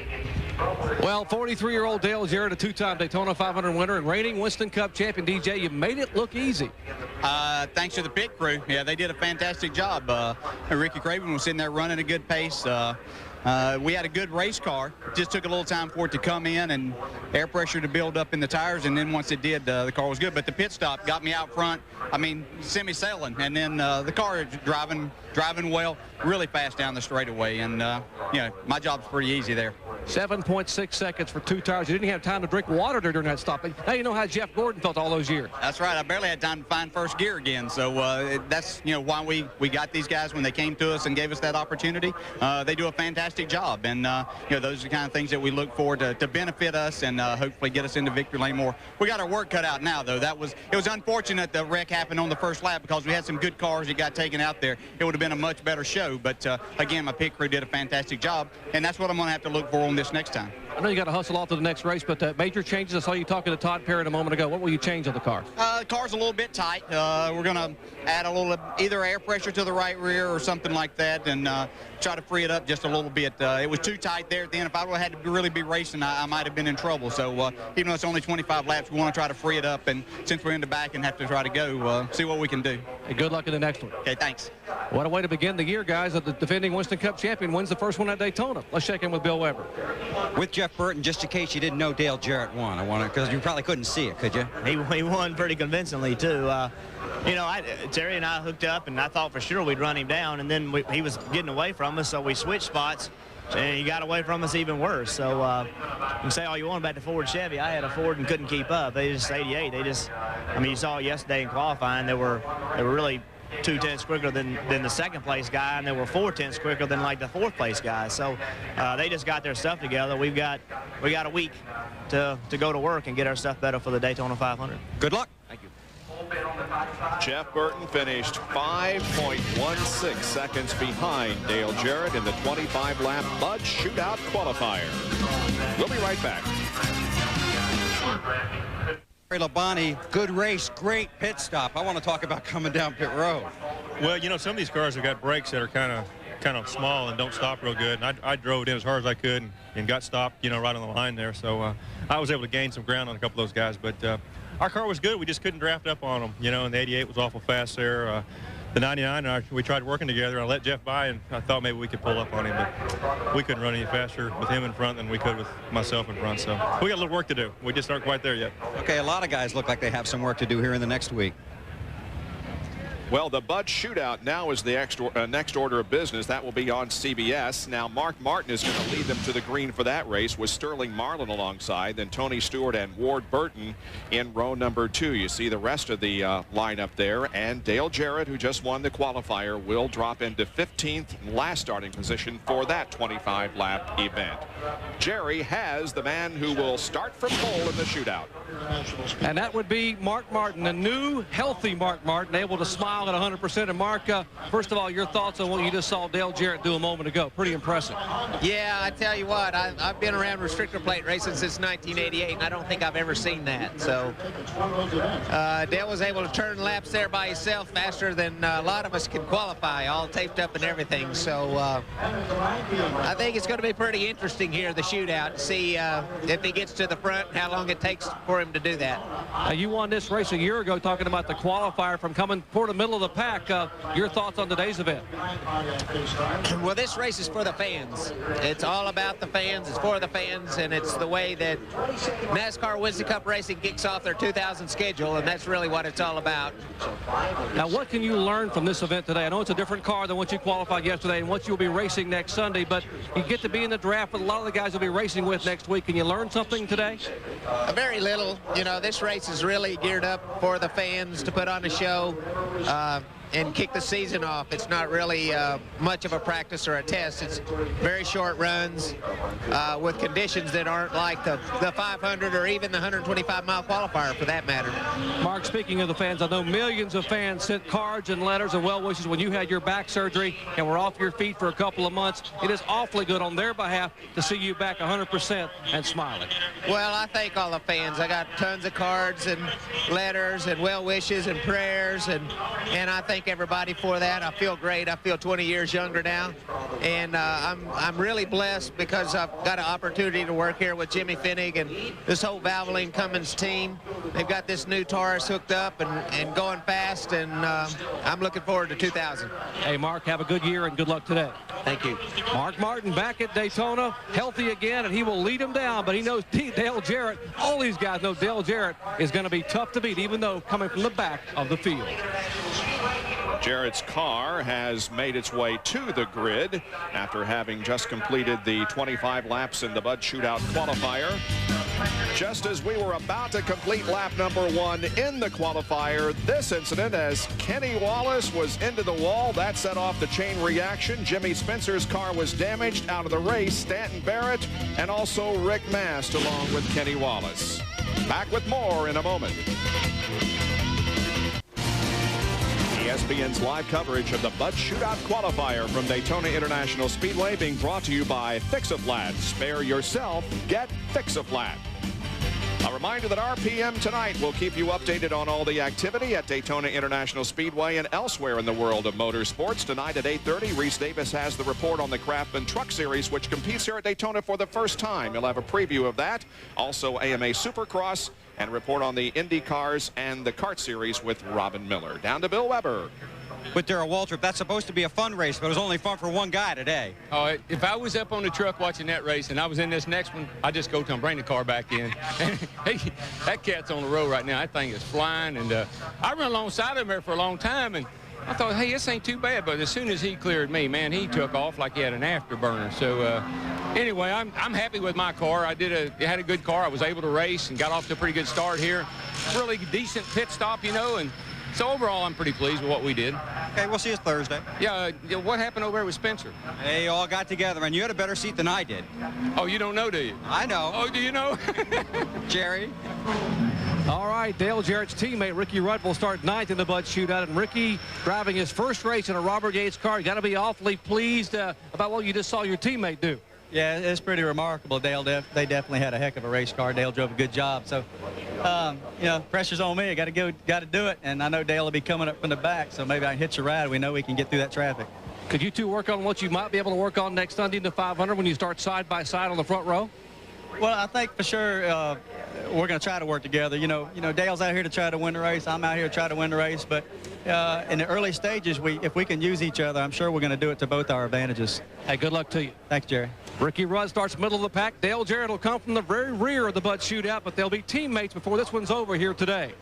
Well, 43-year-old Dale Jarrett, a 2-time Daytona 500 winner and reigning Winston Cup champion. DJ, you made it look easy. Thanks to the pit crew. Yeah, they did a fantastic job. Ricky Craven was sitting there running a good pace. We had a good race car. Just took a little time for it to come in and air pressure to build up in the tires, and then once it did, the car was good. But the pit stop got me out front. I mean, semi-sailing, and then the car is driving well, really fast down the straightaway, and you know, my job's pretty easy there. 7.6 seconds for 2 tires. You didn't have time to drink water during that stop. Now you know how Jeff Gordon felt all those years. That's right. I barely had time to find first gear again. So that's, you know, why we got these guys when they came to us and gave us that opportunity. They do a fantastic job, and you know, those are the kind of things that we look for to benefit us and hopefully get us into victory lane more. We got our work cut out now, though. It was unfortunate the wreck happened on the first lap because we had some good cars that got taken out there. It would have been a much better show, but again, my pit crew did a fantastic job, and that's what I'm going to have to look for on this next time. I know you got to hustle off to the next race, but major changes. I saw you talking to Todd Parrott a moment ago. What will you change on the car? The car's a little bit tight. We're going to add a little either air pressure to the right rear or something like that, and try to free it up just a little bit. It was too tight there at the end. If I would have had to really be racing, I might have been in trouble. So even though it's only 25 laps, we want to try to free it up. And since we're in the back and have to try to go, see what we can do. Hey, good luck in the next one. Okay, thanks. What a way to begin the year, guys. The defending Winston Cup champion wins the first one at Daytona. Let's check in with Bill Weber. With Jeff Burton, just in case you didn't know Dale Jarrett won, because you probably couldn't see it, could you? He won pretty convincingly, too. You know, Terry and I hooked up, and I thought for sure we'd run him down, and then he was getting away from us, so we switched spots, and he got away from us even worse. So you can say all you want about the Ford Chevy. I had a Ford and couldn't keep up. They just 88. They just, I mean, you saw it yesterday in qualifying. They were really 2 tenths quicker than the second place guy, and they were 4 tenths quicker than like the 4th place guy. So they just got their stuff together. We got a week to go to work and get our stuff better for the Daytona 500. Good luck. Thank you. Jeff Burton finished 5.16 seconds behind Dale Jarrett in the 25-lap Bud Shootout qualifier. We'll be right back. Labonte, good race, great pit stop. I want to talk about coming down pit road. Well, you know, some of these cars have got brakes that are kind of small and don't stop real good. And I drove it in as hard as I could and got stopped, you know, right on the line there. So I was able to gain some ground on a couple of those guys. But our car was good. We just couldn't draft up on them, you know, and the 88 was awful fast there. The 99, we tried working together. I let Jeff by, and I thought maybe we could pull up on him, but we couldn't run any faster with him in front than we could with myself in front. So we got a little work to do. We just aren't quite there yet. Okay, a lot of guys look like they have some work to do here in the next week. Well, the Bud Shootout now is the next order of business. That will be on CBS. Now, Mark Martin is going to lead them to the green for that race with Sterling Marlin alongside, then Tony Stewart and Ward Burton in row number 2. You see the rest of the lineup there, and Dale Jarrett, who just won the qualifier, will drop into 15th last starting position for that 25-lap event. Jerry has the man who will start from pole in the shootout. And that would be Mark Martin, a new, healthy Mark Martin, able to smile at 100%. And Mark, first of all, your thoughts on what you just saw Dale Jarrett do a moment ago. Pretty impressive. Yeah, I tell you what, I've been around restrictor plate racing since 1988, and I don't think I've ever seen that. So Dale was able to turn laps there by himself faster than a lot of us can qualify, all taped up and everything. So I think it's going to be pretty interesting here, the shootout, to see if he gets to the front and how long it takes for him to do that. You won this race a year ago talking about the qualifier from coming toward the middle middle of the pack. Your thoughts on today's event? Well, this race is for the fans. It's all about the fans. It's for the fans, and it's the way that NASCAR Winston Cup Racing kicks off their 2000 schedule, and that's really what it's all about. Now, what can you learn from this event today? I know it's a different car than what you qualified yesterday and what you'll be racing next Sunday, but you get to be in the draft with a lot of the guys you'll be racing with next week. Can you learn something today? Very little. You know, this race is really geared up for the fans to put on a show and kick the season off. It's not really much of a practice or a test. It's very short runs with conditions that aren't like the 500 or even the 125-mile qualifier for that matter. Mark, speaking of the fans, I know millions of fans sent cards and letters and well wishes when you had your back surgery and were off your feet for a couple of months. It is awfully good on their behalf to see you back 100% and smiling. Well, I thank all the fans. I got tons of cards and letters and well wishes and prayers, and I thank everybody for that. I feel great. I feel 20 years younger now, and I'm really blessed because I've got an opportunity to work here with Jimmy Finnig and this whole Valvoline Cummins team. They've got this new Taurus hooked up and going fast, and I'm looking forward to 2000. Hey, Mark, have a good year and good luck today. Thank you. Mark Martin back at Daytona, healthy again, and he will lead him down, but he knows Dale Jarrett, all these guys know Dale Jarrett is going to be tough to beat, even though coming from the back of the field. Jarrett's car has made its way to the grid after having just completed the 25 laps in the Bud Shootout qualifier. Just as we were about to complete lap number 1 in the qualifier, this incident as Kenny Wallace was into the wall, that set off the chain reaction. Jimmy Spencer's car was damaged out of the race. Stanton Barrett and also Rick Mast along with Kenny Wallace. Back with more in a moment. ESPN's live coverage of the Bud Shootout qualifier from Daytona International Speedway being brought to you by Fix-A-Flat. Spare yourself, get Fix-A-Flat. A reminder that RPM tonight will keep you updated on all the activity at Daytona International Speedway and elsewhere in the world of motorsports. Tonight at 8:30, Reese Davis has the report on the Craftsman Truck Series, which competes here at Daytona for the first time. You'll have a preview of that. Also AMA Supercross and report on the Indy cars and the kart series with Robin Miller. Down to Bill Weber. With Darrell Waltrip, that's supposed to be a fun race, but it was only fun for one guy today. Oh, if I was up on the truck watching that race and I was in this next one, I'd just go to him, bring the car back in. Hey, that cat's on the road right now. That thing is flying, and I run alongside of him there for a long time, and I thought, hey, this ain't too bad. But as soon as he cleared me, man, he took off like he had an afterburner. So anyway, I'm happy with my car. I had a good car. I was able to race and got off to a pretty good start here. Really decent pit stop, you know, and so overall, I'm pretty pleased with what we did. Okay, we'll see us Thursday. Yeah, what happened over there with Spencer? They all got together, and you had a better seat than I did. Oh, you don't know, do you? I know. Oh, do you know? Jerry. All right, Dale Jarrett's teammate Ricky Rudd will start 9th in the Bud Shootout, and Ricky driving his first race in a Robert Yates car. You got to be awfully pleased about what you just saw your teammate do. Yeah, it's pretty remarkable. Dale, they definitely had a heck of a race car. Dale drove a good job. So, you know, pressure's on me. I got to do it. And I know Dale will be coming up from the back, so maybe I can hitch a ride. We know we can get through that traffic. Could you two work on what you might be able to work on next Sunday in the 500 when you start side by side on the front row? Well, I think for sure we're going to try to work together. You know, Dale's out here to try to win the race. I'm out here to try to win the race. But in the early stages, if we can use each other, I'm sure we're going to do it to both our advantages. Hey, good luck to you. Thanks, Jerry. Ricky Rudd starts middle of the pack. Dale Jarrett will come from the very rear of the Bud Shootout, but they'll be teammates before this one's over here today.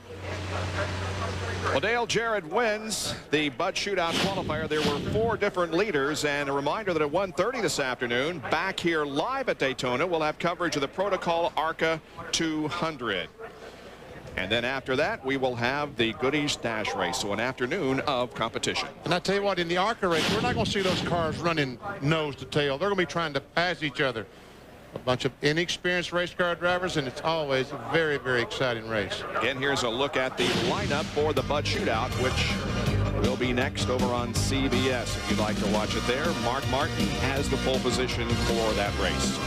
Well, Dale Jarrett wins the Bud Shootout qualifier. There were 4 different leaders, and a reminder that at 1:30 this afternoon, back here live at Daytona, we'll have coverage of the Protocol ARCA 200. And then after that, we will have the Goodies Dash Race, so an afternoon of competition. And I tell you what, in the ARCA race, we're not going to see those cars running nose to tail. They're going to be trying to pass each other. A bunch of inexperienced race car drivers, and it's always a very, very exciting race. Again, here's a look at the lineup for the Bud Shootout, which will be next over on CBS. If you'd like to watch it there, Mark Martin has the pole position for that race.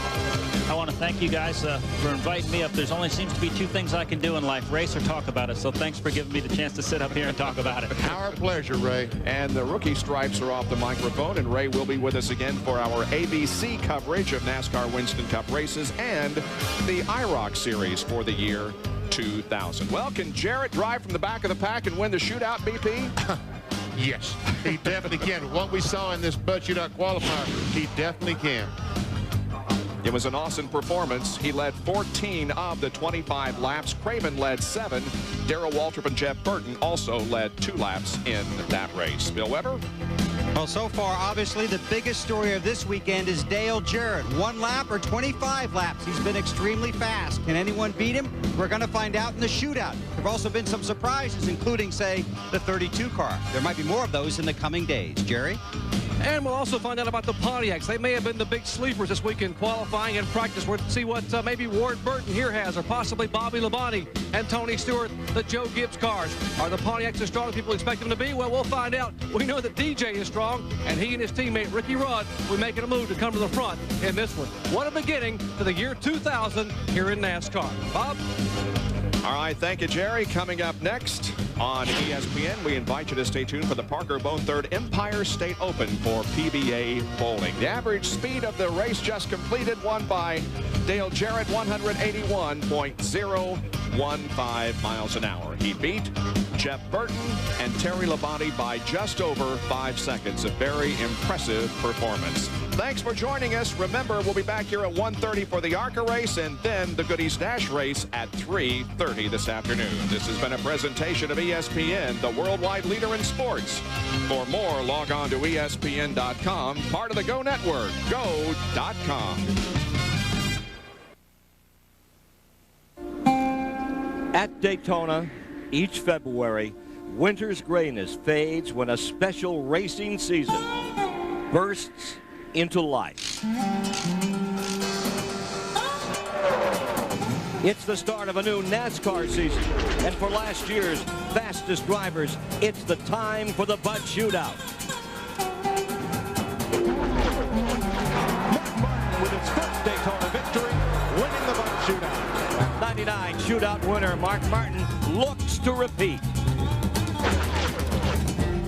I want to thank you guys for inviting me up. There's only seems to be 2 things I can do in life, race or talk about it. So thanks for giving me the chance to sit up here and talk about it. Our pleasure, Ray. And the rookie stripes are off the microphone, and Ray will be with us again for our ABC coverage of NASCAR Winston Cup races and the IROC series for the year 2000. Well, can Jarrett drive from the back of the pack and win the shootout, BP? Yes, he definitely can. What we saw in this Bud Shootout qualifier, he definitely can. It was an awesome performance. He led 14 of the 25 laps. Craven led 7. Darrell Waltrip and Jeff Burton also led 2 laps in that race. Bill Weber? Well, so far, obviously, the biggest story of this weekend is Dale Jarrett. 1 lap or 25 laps. He's been extremely fast. Can anyone beat him? We're going to find out in the shootout. There have also been some surprises, including, say, the 32 car. There might be more of those in the coming days. Jerry? And we'll also find out about the Pontiacs. They may have been the big sleepers this week in qualifying and practice. We'll see what maybe Ward Burton here has, or possibly Bobby Labonte and Tony Stewart, the Joe Gibbs cars. Are the Pontiacs as strong as people expect them to be? Well, we'll find out. We know that DJ is strong, and he and his teammate Ricky Rudd will be making a move to come to the front in this one. What a beginning to the year 2000 here in NASCAR. Bob? All right, thank you, Jerry. Coming up next on ESPN, we invite you to stay tuned for the Parker Bone Third Empire State Open for PBA bowling. The average speed of the race just completed, won by Dale Jarrett, 181.015 miles an hour. He beat Jeff Burton and Terry Labonte by just over 5 seconds. A very impressive performance. Thanks for joining us. Remember, we'll be back here at 1:30 for the ARCA race and then the Goodies Dash race at 3:30 this afternoon. This has been a presentation of ESPN, the worldwide leader in sports. For more, log on to ESPN.com, part of the Go Network, go.com. At Daytona, each February, winter's grayness fades when a special racing season bursts into life. It's the start of a new NASCAR season, and for last year's fastest drivers, it's the time for the Bud Shootout. Mark Martin with his first Daytona victory, winning the Bud Shootout. 99 shootout winner Mark Martin looks to repeat.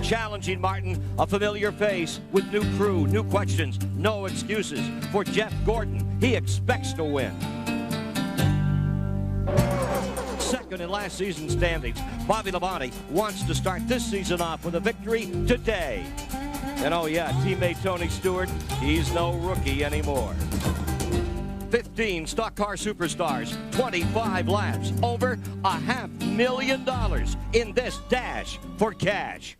Challenging Martin, a familiar face with new crew, new questions, no excuses. For Jeff Gordon, he expects to win. Second in last season's standings, Bobby Labonte wants to start this season off with a victory today. And oh yeah, teammate Tony Stewart, he's no rookie anymore. 15 stock car superstars, 25 laps, over $500,000 in this dash for cash.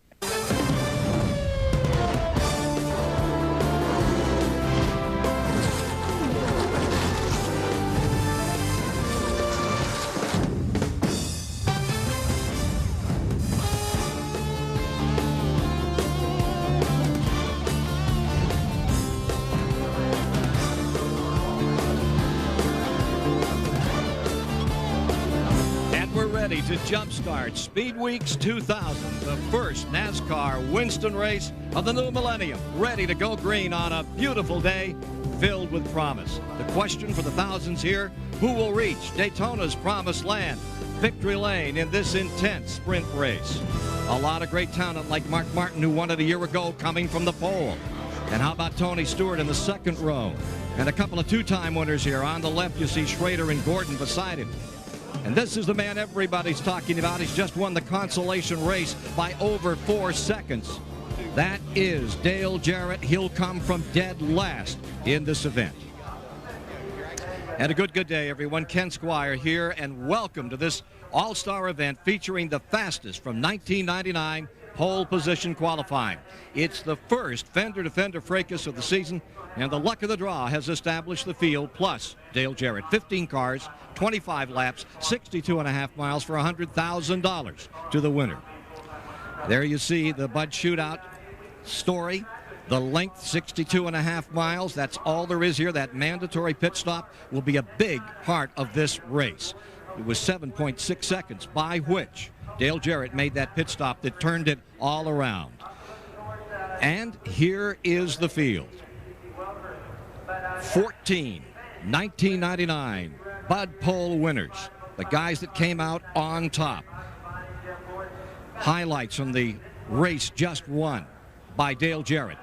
Ready to jumpstart Speed Weeks 2000, the first NASCAR Winston race of the new millennium. Ready to go green on a beautiful day filled with promise. The question for the thousands here, who will reach Daytona's promised land, victory lane in this intense sprint race? A lot of great talent like Mark Martin, who won it a year ago, coming from the pole. And how about Tony Stewart in the second row? And a couple of two-time winners here. On the left, you see Schrader and Gordon beside him. And this is the man everybody's talking about. He's just won the consolation race by over 4 seconds. That is Dale Jarrett. He'll come from dead last in this event. And a good day, everyone. Ken Squire here, and welcome to this all-star event featuring the fastest from 1999 pole position qualifying. It's the first fender-to-fender fracas of the season, and the luck of the draw has established the field, plus Dale Jarrett. 15 cars, 25 laps, 62.5 miles for $100,000 to the winner. There you see the Bud Shootout story. The length, 62.5 miles. That's all there is here. That mandatory pit stop will be a big part of this race. It was 7.6 seconds, by which Dale Jarrett made that pit stop that turned it all around. And here is the field. 14 1999 Bud Pole winners, the guys that came out on top. Highlights from the race just won by Dale Jarrett.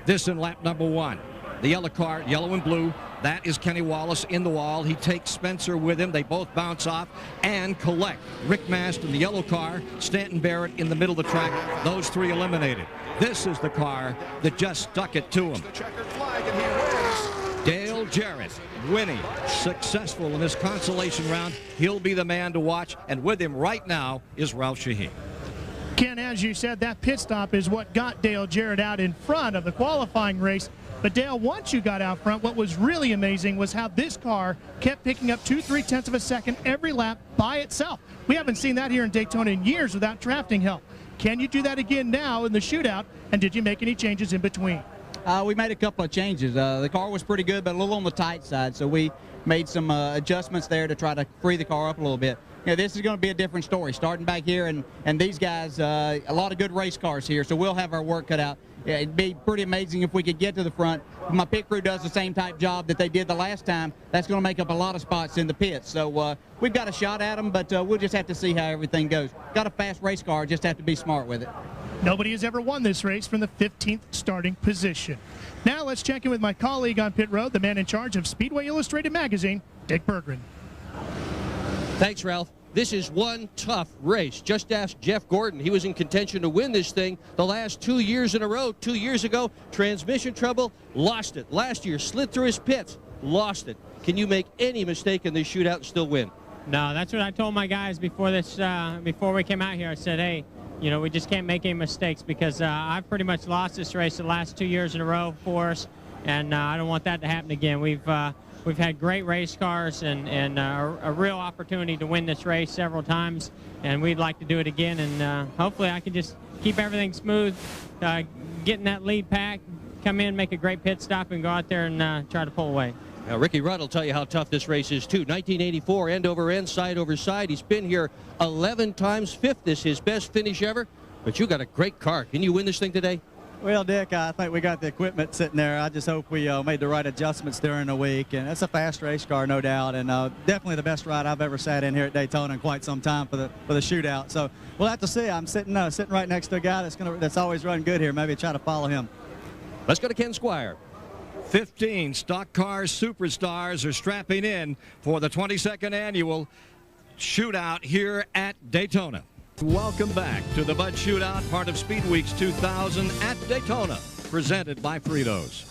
This in lap number 1. The yellow car, yellow and blue, That is Kenny Wallace in the wall. He takes Spencer with him. They both bounce off and collect. Rick Mast in the yellow car, Stanton Barrett in the middle of the track. Those three eliminated. This is the car that just stuck it to him. Dale Jarrett winning, successful in this consolation round. He'll be the man to watch, and with him right now is Ralph Shaheen. Ken, as you said, that pit stop is what got Dale Jarrett out in front of the qualifying race. But Dale, once you got out front, what was really amazing was how this car kept picking up 2/3 of a second every lap by itself. We haven't seen that here in Daytona in years without drafting help. Can you do that again now in the shootout, and did you make any changes in between? We made a couple of changes. The car was pretty good, but a little on the tight side, so we made some adjustments there to try to free the car up a little bit. You know, this is going to be a different story, starting back here, and these guys, a lot of good race cars here, so we'll have our work cut out. Yeah, it'd be pretty amazing if we could get to the front. My pit crew does the same type job that they did the last time. That's going to make up a lot of spots in the pits. So we've got a shot at them, but we'll just have to see how everything goes. Got a fast race car, just have to be smart with it. Nobody has ever won this race from the 15th starting position. Now let's check in with my colleague on pit road, the man in charge of Speedway Illustrated magazine, Dick Berggren. Thanks, Ralph. This is one tough race. Just ask Jeff Gordon. He was in contention to win this thing the last 2 years in a row. 2 years ago, transmission trouble, lost it. Last year, slid through his pits, lost it. Can you make any mistake in this shootout and still win? No, that's what I told my guys before this. Before we came out here. I said, hey, you know, we just can't make any mistakes because I've pretty much lost this race the last 2 years in a row for us, and I don't want that to happen again. We've had great race cars and a real opportunity to win this race several times, and we'd like to do it again. And hopefully I can just keep everything smooth, get in that lead pack, come in, make a great pit stop, and go out there and try to pull away. Now, Ricky Rudd will tell you how tough this race is, too. 1984, end over end, side over side. He's been here 11 times. Fifth is his best finish ever. But you got a great car. Can you win this thing today? Well, Dick, I think we got the equipment sitting there. I just hope we made the right adjustments during the week. And it's a fast race car, no doubt, and definitely the best ride I've ever sat in here at Daytona in quite some time for the shootout. So we'll have to see. I'm sitting right next to a guy that's always run good here. Maybe try to follow him. Let's go to Ken Squire. 15 stock car superstars are strapping in for the 22nd annual shootout here at Daytona. Welcome back to the Bud Shootout, part of Speed Weeks 2000 at Daytona, presented by Fritos.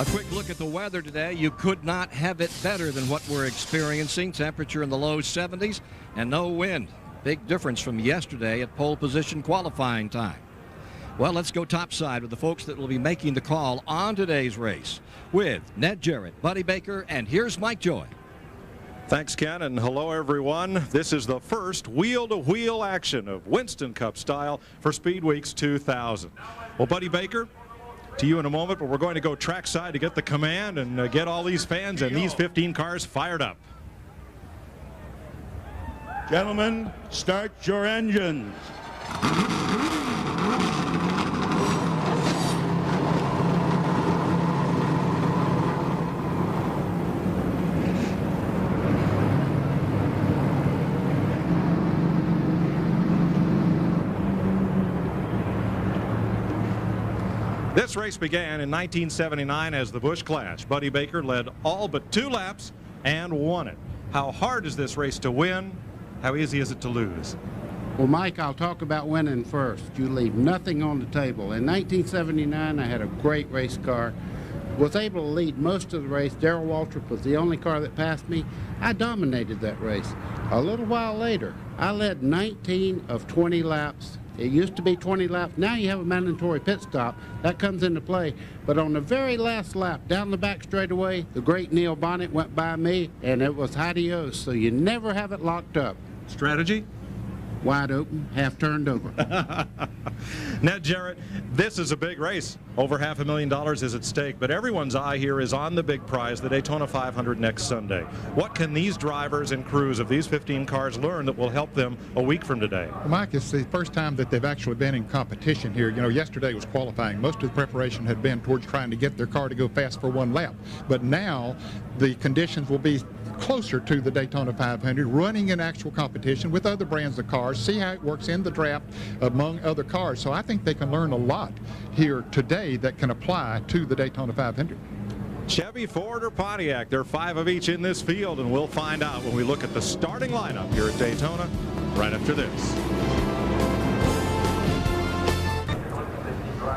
A quick look at the weather today. You could not have it better than what we're experiencing. Temperature in the low 70s and no wind. Big difference from yesterday at pole position qualifying time. Well, let's go topside with the folks that will be making the call on today's race with Ned Jarrett, Buddy Baker, and here's Mike Joy. Thanks, Ken, and hello, everyone. This is the first wheel-to-wheel action of Winston Cup style for Speed Weeks 2000. Well, Buddy Baker, to you in a moment, but we're going to go trackside to get the command and get all these fans and these 15 cars fired up. Gentlemen, start your engines. This race began in 1979 as the Busch Clash. Buddy Baker led all but 2 laps and won it. How hard is this race to win? How easy is it to lose? Well, Mike, I'll talk about winning first. You leave nothing on the table. In 1979, I had a great race car. Was able to lead most of the race. Darrell Waltrip was the only car that passed me. I dominated that race. A little while later, I led 19 of 20 laps. It used to be 20 laps. Now you have a mandatory pit stop. That comes into play. But on the very last lap, down the back straightaway, the great Neil Bonnet went by me, and it was adios. So you never have it locked up. Strategy? Wide open, half turned over. Ned Jarrett, this is a big race. Over $500,000 is at stake, but everyone's eye here is on the big prize, the Daytona 500 next Sunday. What can these drivers and crews of these 15 cars learn that will help them a week from today? Mike, it's the first time that they've actually been in competition here. You know, yesterday was qualifying. Most of the preparation had been towards trying to get their car to go fast for one lap. But now the conditions will be closer to the Daytona 500, running in actual competition with other brands of cars, see how it works in the draft among other cars. So I think they can learn a lot here today that can apply to the Daytona 500. Chevy, Ford, or Pontiac. There are 5 of each in this field, and we'll find out when we look at the starting lineup here at Daytona right after this.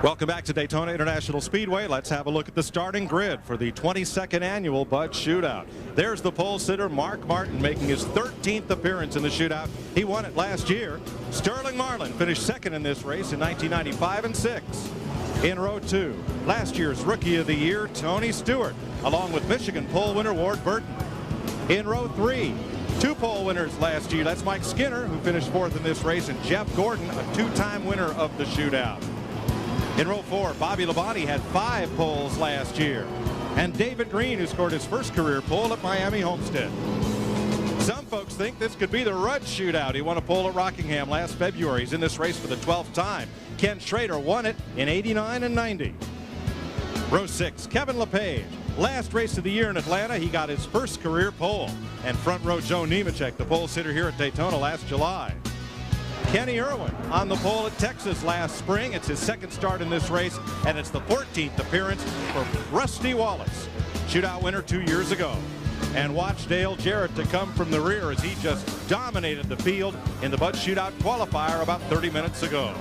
Welcome back to Daytona International Speedway. Let's have a look at the starting grid for the 22nd annual Bud Shootout. There's the pole sitter, Mark Martin, making his 13th appearance in the shootout. He won it last year. Sterling Marlin finished second in this race in 1995 and 6. In row 2, last year's Rookie of the Year, Tony Stewart, along with Michigan pole winner Ward Burton. In row 3, 2 pole winners last year. That's Mike Skinner, who finished 4th in this race, and Jeff Gordon, a 2-time winner of the shootout. In row 4, Bobby Labonte had 5 poles last year. And David Green, who scored his first career pole at Miami Homestead. Some folks think this could be the Rudd Shootout. He won a pole at Rockingham last February. He's in this race for the 12th time. Ken Schrader won it in '89 and '90. Row 6, Kevin LePage. Last race of the year in Atlanta, he got his first career pole. And front row Joe Nemechek, the pole sitter here at Daytona last July. Kenny Irwin on the pole at Texas last spring. It's his 2nd start in this race, and it's the 14th appearance for Rusty Wallace, shootout winner 2 years ago. And watch Dale Jarrett to come from the rear as he just dominated the field in the Bud Shootout qualifier about 30 minutes ago.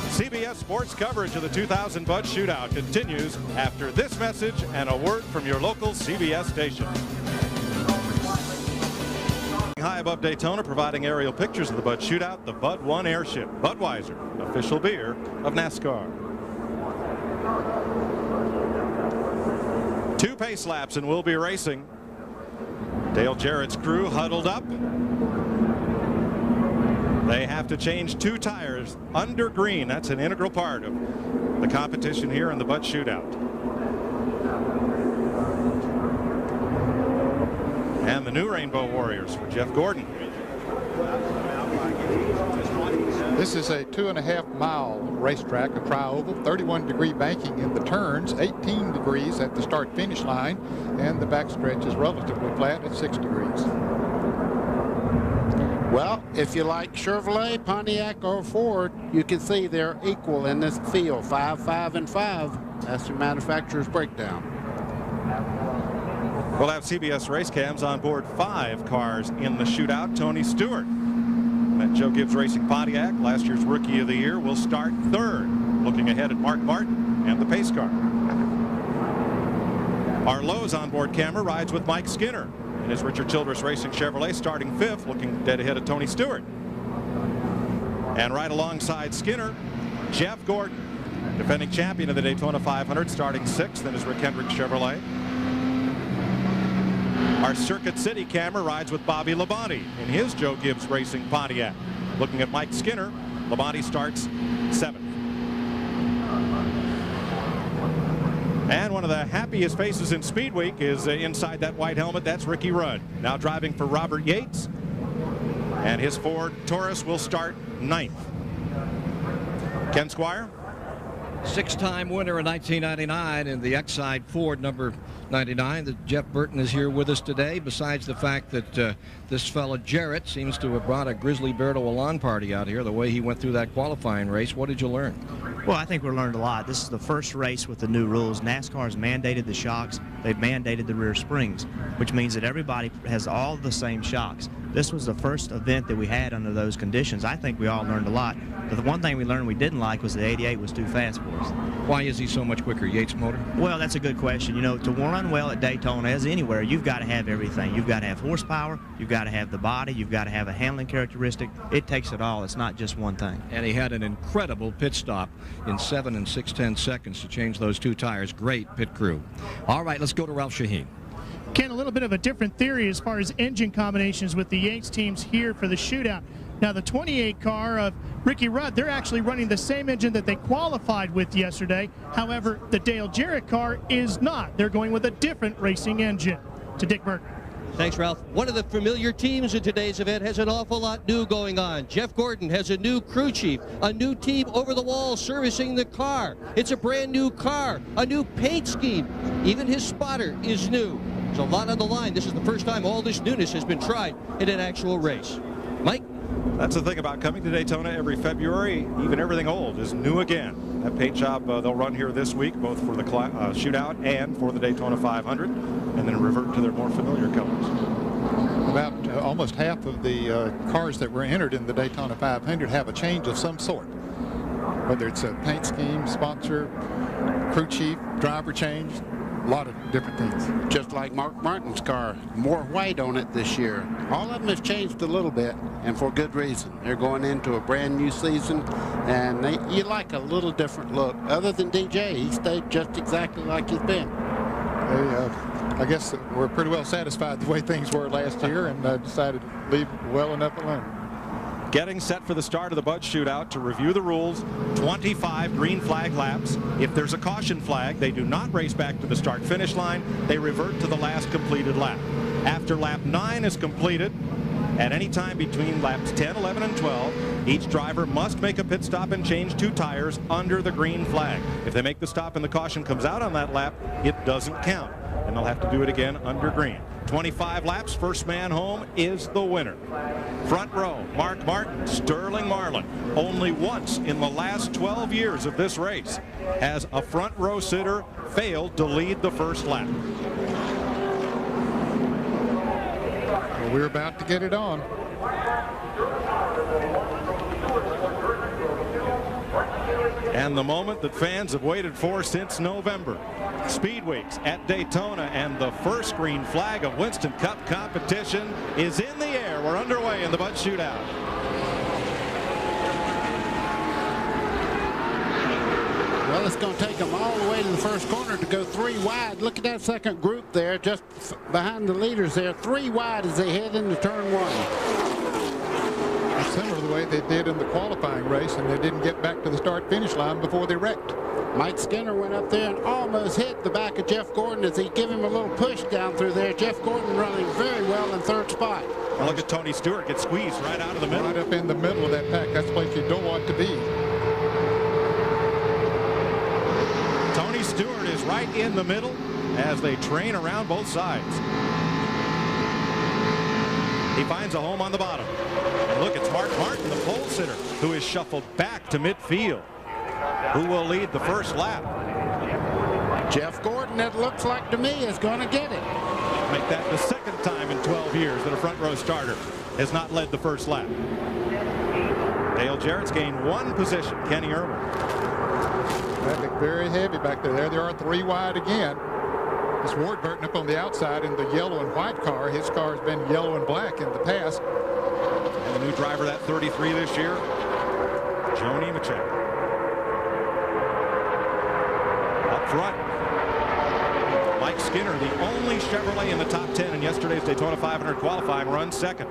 CBS Sports coverage of the 2000 Bud Shootout continues after this message and a word from your local CBS station. High above Daytona, providing aerial pictures of the Bud Shootout, the Bud 1 airship. Budweiser, official beer of NASCAR. 2 pace laps and we'll be racing. Dale Jarrett's crew huddled up. They have to change 2 tires under green. That's an integral part of the competition here in the Bud Shootout. And the new Rainbow Warriors for Jeff Gordon. This is a 2.5-mile racetrack, a tri-oval, 31-degree banking in the turns, 18 degrees at the start-finish line, and the backstretch is relatively flat at 6 degrees. Well, if you like Chevrolet, Pontiac, or Ford, you can see they're equal in this field, 5, 5, and 5. That's the manufacturer's breakdown. We'll have CBS race cams on board 5 cars in the shootout. Tony Stewart, that Joe Gibbs Racing Pontiac, last year's Rookie of the Year, will start 3rd, looking ahead at Mark Martin and the pace car. Our Lowe's onboard camera rides with Mike Skinner in his Richard Childress Racing Chevrolet, starting 5th, looking dead ahead of Tony Stewart. And right alongside Skinner, Jeff Gordon, defending champion of the Daytona 500, starting 6th in his Rick Hendrick Chevrolet. Our Circuit City camera rides with Bobby Labonte in his Joe Gibbs Racing Pontiac. Looking at Mike Skinner, Labonte starts 7th. And one of the happiest faces in Speed Week is inside that white helmet. That's Ricky Rudd, now driving for Robert Yates. And his Ford Taurus will start 9th. Ken Squire. 6-time winner in 1999 in the Exide Ford number 99. That Jeff Burton is here with us today, besides the fact that this fella Jarrett seems to have brought a Grizzly Bear to a lawn party out here, the way he went through that qualifying race. What did you learn? Well, I think we learned a lot. This is the first race with the new rules. NASCAR has mandated the shocks. They've mandated the rear springs, which means that everybody has all the same shocks. This was the first event that we had under those conditions. I think we all learned a lot. But the one thing we learned we didn't like was the 88 was too fast for us. Why is he so much quicker, Yates motor? Well, that's a good question. You know, to run well at Daytona, as anywhere, you've got to have everything. You've got to have horsepower, you've got to have the body, you've got to have a handling characteristic. It takes it all. It's not just one thing. And he had an incredible pit stop in 7 6/10 seconds to change those 2 tires. Great pit crew. All right, let's go to Ralph Shaheen. Ken, a little bit of a different theory as far as engine combinations with the Yates teams here for the shootout. Now, the 28 car of Ricky Rudd, they're actually running the same engine that they qualified with yesterday. However, the Dale Jarrett car is not. They're going with a different racing engine. To Dick Burton. Thanks, Ralph. One of the familiar teams in today's event has an awful lot new going on. Jeff Gordon has a new crew chief, a new team over the wall servicing the car. It's a brand new car, a new paint scheme. Even his spotter is new. There's a lot on the line. This is the first time all this newness has been tried in an actual race. Mike? That's the thing about coming to Daytona every February. Even everything old is new again. That paint job they'll run here this week, both for the shootout and for the Daytona 500, and then revert to their more familiar colors. About almost half of the cars that were entered in the Daytona 500 have a change of some sort, whether it's a paint scheme, sponsor, crew chief, driver change. A lot of different things. Just like Mark Martin's car, more white on it this year. All of them have changed a little bit, and for good reason. They're going into a brand new season, and you like a little different look. Other than DJ, he stayed just exactly like he's been. I guess we're pretty well satisfied the way things were last year, and decided to leave well enough alone. Getting set for the start of the Bud Shootout. To review the rules, 25 green flag laps. If there's a caution flag, they do not race back to the start-finish line. They revert to the last completed lap. After lap 9 is completed, at any time between laps 10, 11, and 12, each driver must make a pit stop and change 2 tires under the green flag. If they make the stop and the caution comes out on that lap, it doesn't count, and they'll have to do it again under green. 25 laps, first man home is the winner. Front row, Mark Martin, Sterling Marlin. Only once in the last 12 years of this race has a front row sitter failed to lead the first lap. Well, we're about to get it on. And the moment that fans have waited for since November. Speedweeks at Daytona, and the first green flag of Winston Cup competition is in the air. We're underway in the Bud Shootout. Well, it's going to take them all the way to the first corner to go 3 wide. Look at that second group there, just behind the leaders there. 3 wide as they head into turn 1. Similar to the way they did in the qualifying race, and they didn't get back to the start-finish line before they wrecked. Mike Skinner went up there and almost hit the back of Jeff Gordon as he gave him a little push down through there. Jeff Gordon running very well in 3rd spot. Well, look at Tony Stewart get squeezed right out of the middle. Right up in the middle of that pack. That's the place you don't want to be. Tony Stewart is right in the middle as they train around both sides. He finds a home on the bottom. And look, it's Mark Martin, the pole sitter, who is shuffled back to midfield. Who will lead the first lap? Jeff Gordon, it looks like to me, is going to get it. Make that the 2nd time in 12 years that a front row starter has not led the first lap. Dale Jarrett's gained 1 position. Kenny Irwin. That looked very heavy back there. There they are 3 wide again. It's Ward-Burton up on the outside in the yellow and white car. His car has been yellow and black in the past. And the new driver, that 33 this year, Joni Machek. Up front, Mike Skinner, the only Chevrolet in the top 10 in yesterday's Daytona 500 qualifying run, 2nd.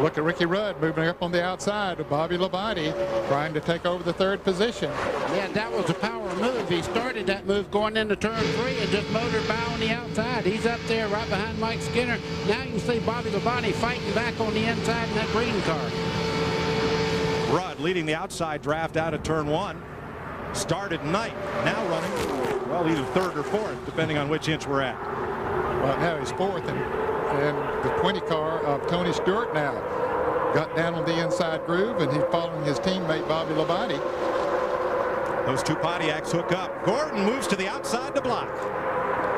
Look at Ricky Rudd moving up on the outside of Bobby Labonte, trying to take over the 3rd position. Yeah, that was a power move. He started that move going into turn 3 and just motored by on the outside. He's up there right behind Mike Skinner. Now you can see Bobby Labonte fighting back on the inside in that green car. Rudd leading the outside draft out of turn 1. Started 9th, now running, well, either 3rd or 4th, depending on which inch we're at. Well, now he's 4th, and the 20 car of Tony Stewart now got down on the inside groove, and he's following his teammate Bobby Labonte. Those 2 Pontiacs hook up. Gordon moves to the outside to block.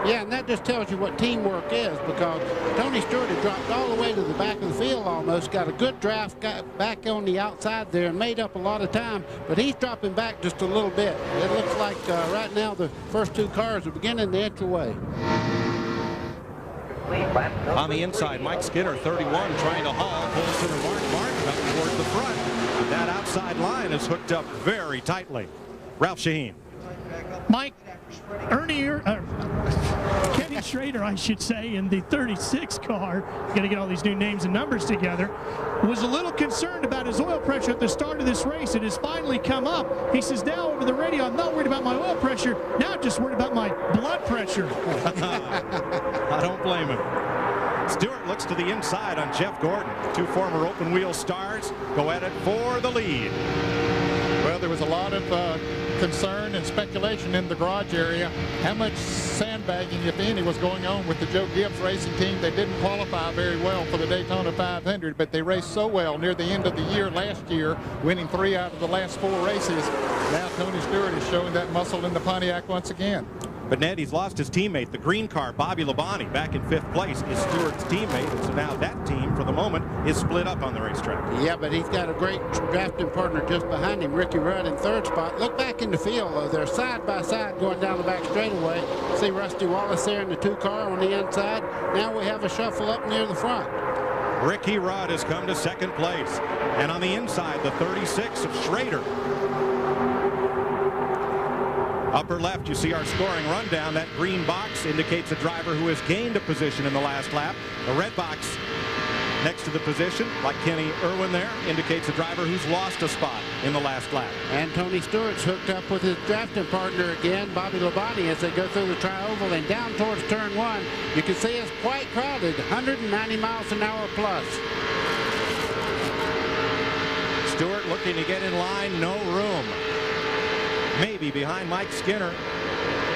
Yeah, and that just tells you what teamwork is, because Tony Stewart had dropped all the way to the back of the field almost, got a good draft, got back on the outside there and made up a lot of time, but he's dropping back just a little bit. It looks like right now the first 2 cars are beginning to inch away. On the inside, Mike Skinner, 31, trying to haul pole sitter Mark Martin up toward the front. That outside line is hooked up very tightly. Ralph Shaheen. Mike, Kenny Schrader, I should say, in the 36 car, going to get all these new names and numbers together, was a little concerned about his oil pressure at the start of this race. It has finally come up. He says, now over the radio, I'm not worried about my oil pressure. Now I'm just worried about my blood pressure. I don't blame him. Stewart looks to the inside on Jeff Gordon. 2 former open wheel stars go at it for the lead. Well, there was a lot of concern and speculation in the garage area how much sandbagging, if any, was going on with the Joe Gibbs racing team. They didn't qualify very well for the Daytona 500, but they raced so well near the end of the year last year, winning 3 out of the last 4 races. Now Tony Stewart is showing that muscle in the Pontiac once again. But Ned, he's lost his teammate. The green car, Bobby Labonte, back in 5th place, is Stewart's teammate. And so now that team, for the moment, is split up on the racetrack. Yeah, but he's got a great drafting partner just behind him, Ricky Rudd in 3rd spot. Look back in the field. They're side by side going down the back straightaway. See Rusty Wallace there in the 2 car on the inside. Now we have a shuffle up near the front. Ricky Rudd has come to 2nd place. And on the inside, the 36 of Schrader. Upper left, you see our scoring rundown. That green box indicates a driver who has gained a position in the last lap. The red box next to the position, like Kenny Irwin there, indicates a driver who's lost a spot in the last lap. And Tony Stewart's hooked up with his drafting partner again, Bobby Labonte, as they go through the tri-oval and down towards turn 1. You can see it's quite crowded, 190 miles an hour plus. Stewart looking to get in line, no room. Maybe behind Mike Skinner,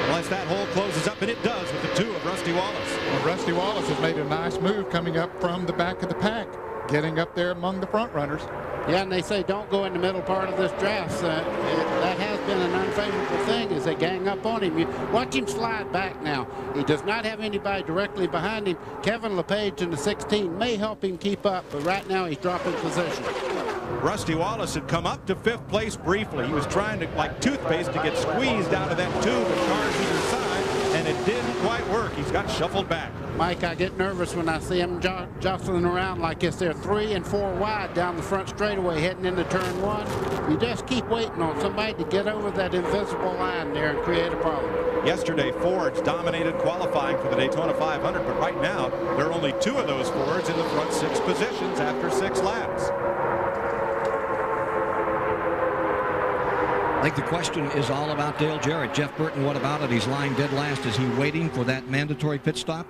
unless that hole closes up, and it does with the 2 of Rusty Wallace. Well, Rusty Wallace has made a nice move coming up from the back of the pack, getting up there among the front runners. Yeah, and they say don't go in the middle part of this draft. That has been an unfavorable thing as they gang up on him. Watch him slide back now. He does not have anybody directly behind him. Kevin LePage in the 16 may help him keep up, but right now he's dropping position. Rusty Wallace had come up to 5th place briefly. He was trying to, like toothpaste, to get squeezed out of that tube of cars either side, and it didn't quite work. He's got shuffled back. Mike, I get nervous when I see him jostling around like this. They're 3 and 4 wide down the front straightaway heading into turn 1. You just keep waiting on somebody to get over that invisible line there and create a problem. Yesterday, Fords dominated qualifying for the Daytona 500, but right now, there are only 2 of those Fords in the front 6 positions after 6 laps. I think the question is all about Dale Jarrett. Jeff Burton, what about it? He's lying dead last. Is he waiting for that mandatory pit stop?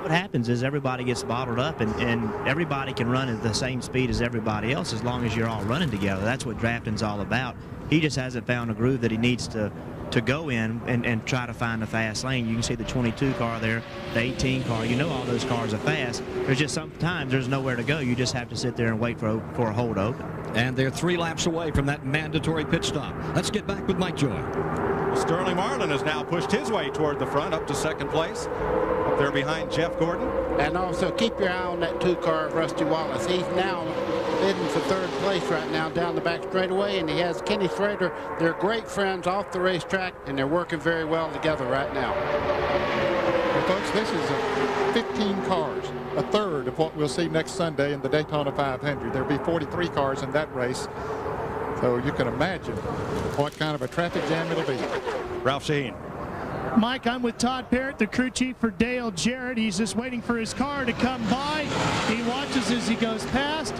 What happens is everybody gets bottled up, and everybody can run at the same speed as everybody else as long as you're all running together. That's what drafting's all about. He just hasn't found a groove that he needs to go in and try to find a fast lane. You can see the 22 car there, the 18 car. You know all those cars are fast. There's just sometimes there's nowhere to go. You just have to sit there and wait for a hole to open. And they're 3 laps away from that mandatory pit stop. Let's get back with Mike Joy. Sterling Marlin has now pushed his way toward the front, up to 2nd place. Up there behind Jeff Gordon. And also keep your eye on that 2 car of Rusty Wallace. He's now bidding for 3rd place right now down the back straightaway, and he has Kenny Schrader. They're great friends off the racetrack, and they're working very well together right now. Well, folks, this is 15 cars, a third of what we'll see next Sunday in the Daytona 500. There'll be 43 cars in that race. So you can imagine what kind of a traffic jam it'll be. Ralph Shaheen. Mike, I'm with Todd Parrott, the crew chief for Dale Jarrett. He's just waiting for his car to come by. He watches as he goes past.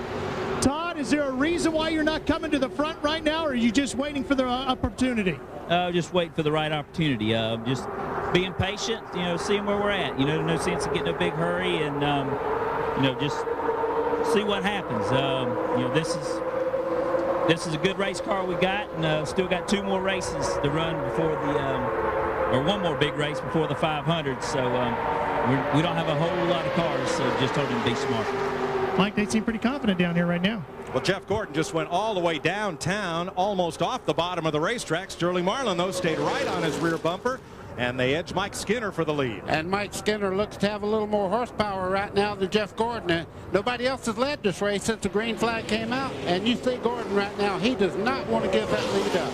Todd, is there a reason why you're not coming to the front right now, or are you just waiting for the opportunity? Just waiting for the right opportunity. Just being patient, seeing where we're at. No sense in getting a big hurry, and just see what happens. This is a good race car we got, and still got 2 more races to run before or 1 more big race before the 500. So we don't have a whole lot of cars, so just told him to be smart. Mike, they seem pretty confident down here right now. Well, Jeff Gordon just went all the way downtown, almost off the bottom of the racetrack. Sterling Marlin, though, stayed right on his rear bumper, and they edge Mike Skinner for the lead. And Mike Skinner looks to have a little more horsepower right now than Jeff Gordon. Nobody else has led this race since the green flag came out, and you see Gordon right now, he does not want to give that lead up.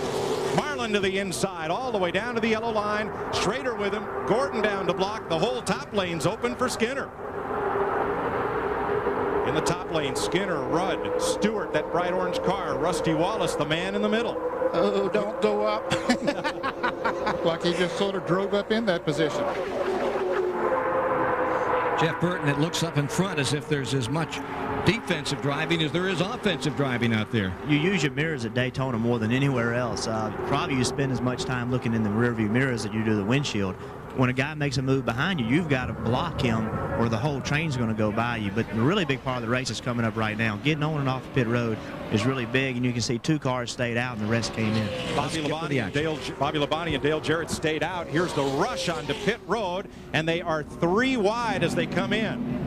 Marlin to the inside, all the way down to the yellow line. Schrader with him, Gordon down to block. The whole top lane's open for Skinner. In the top lane, Skinner, Rudd, Stewart, that bright orange car, Rusty Wallace, the man in the middle. Oh, don't go up. Looked like he just sort of drove up in that position. Jeff Burton, it looks up in front as if there's as much defensive driving as there is offensive driving out there. You use your mirrors at Daytona more than anywhere else. Probably you spend as much time looking in the rearview mirrors as you do the windshield. when a guy makes a move behind you, you've got to block him or the whole train's going to go by you. But the really big part of the race is coming up right now. Getting on and off the pit road is really big, and you can see 2 cars stayed out and the rest came in. Bobby Labonte and Dale Jarrett stayed out. Here's the rush onto pit road, and they are 3 wide as they come in.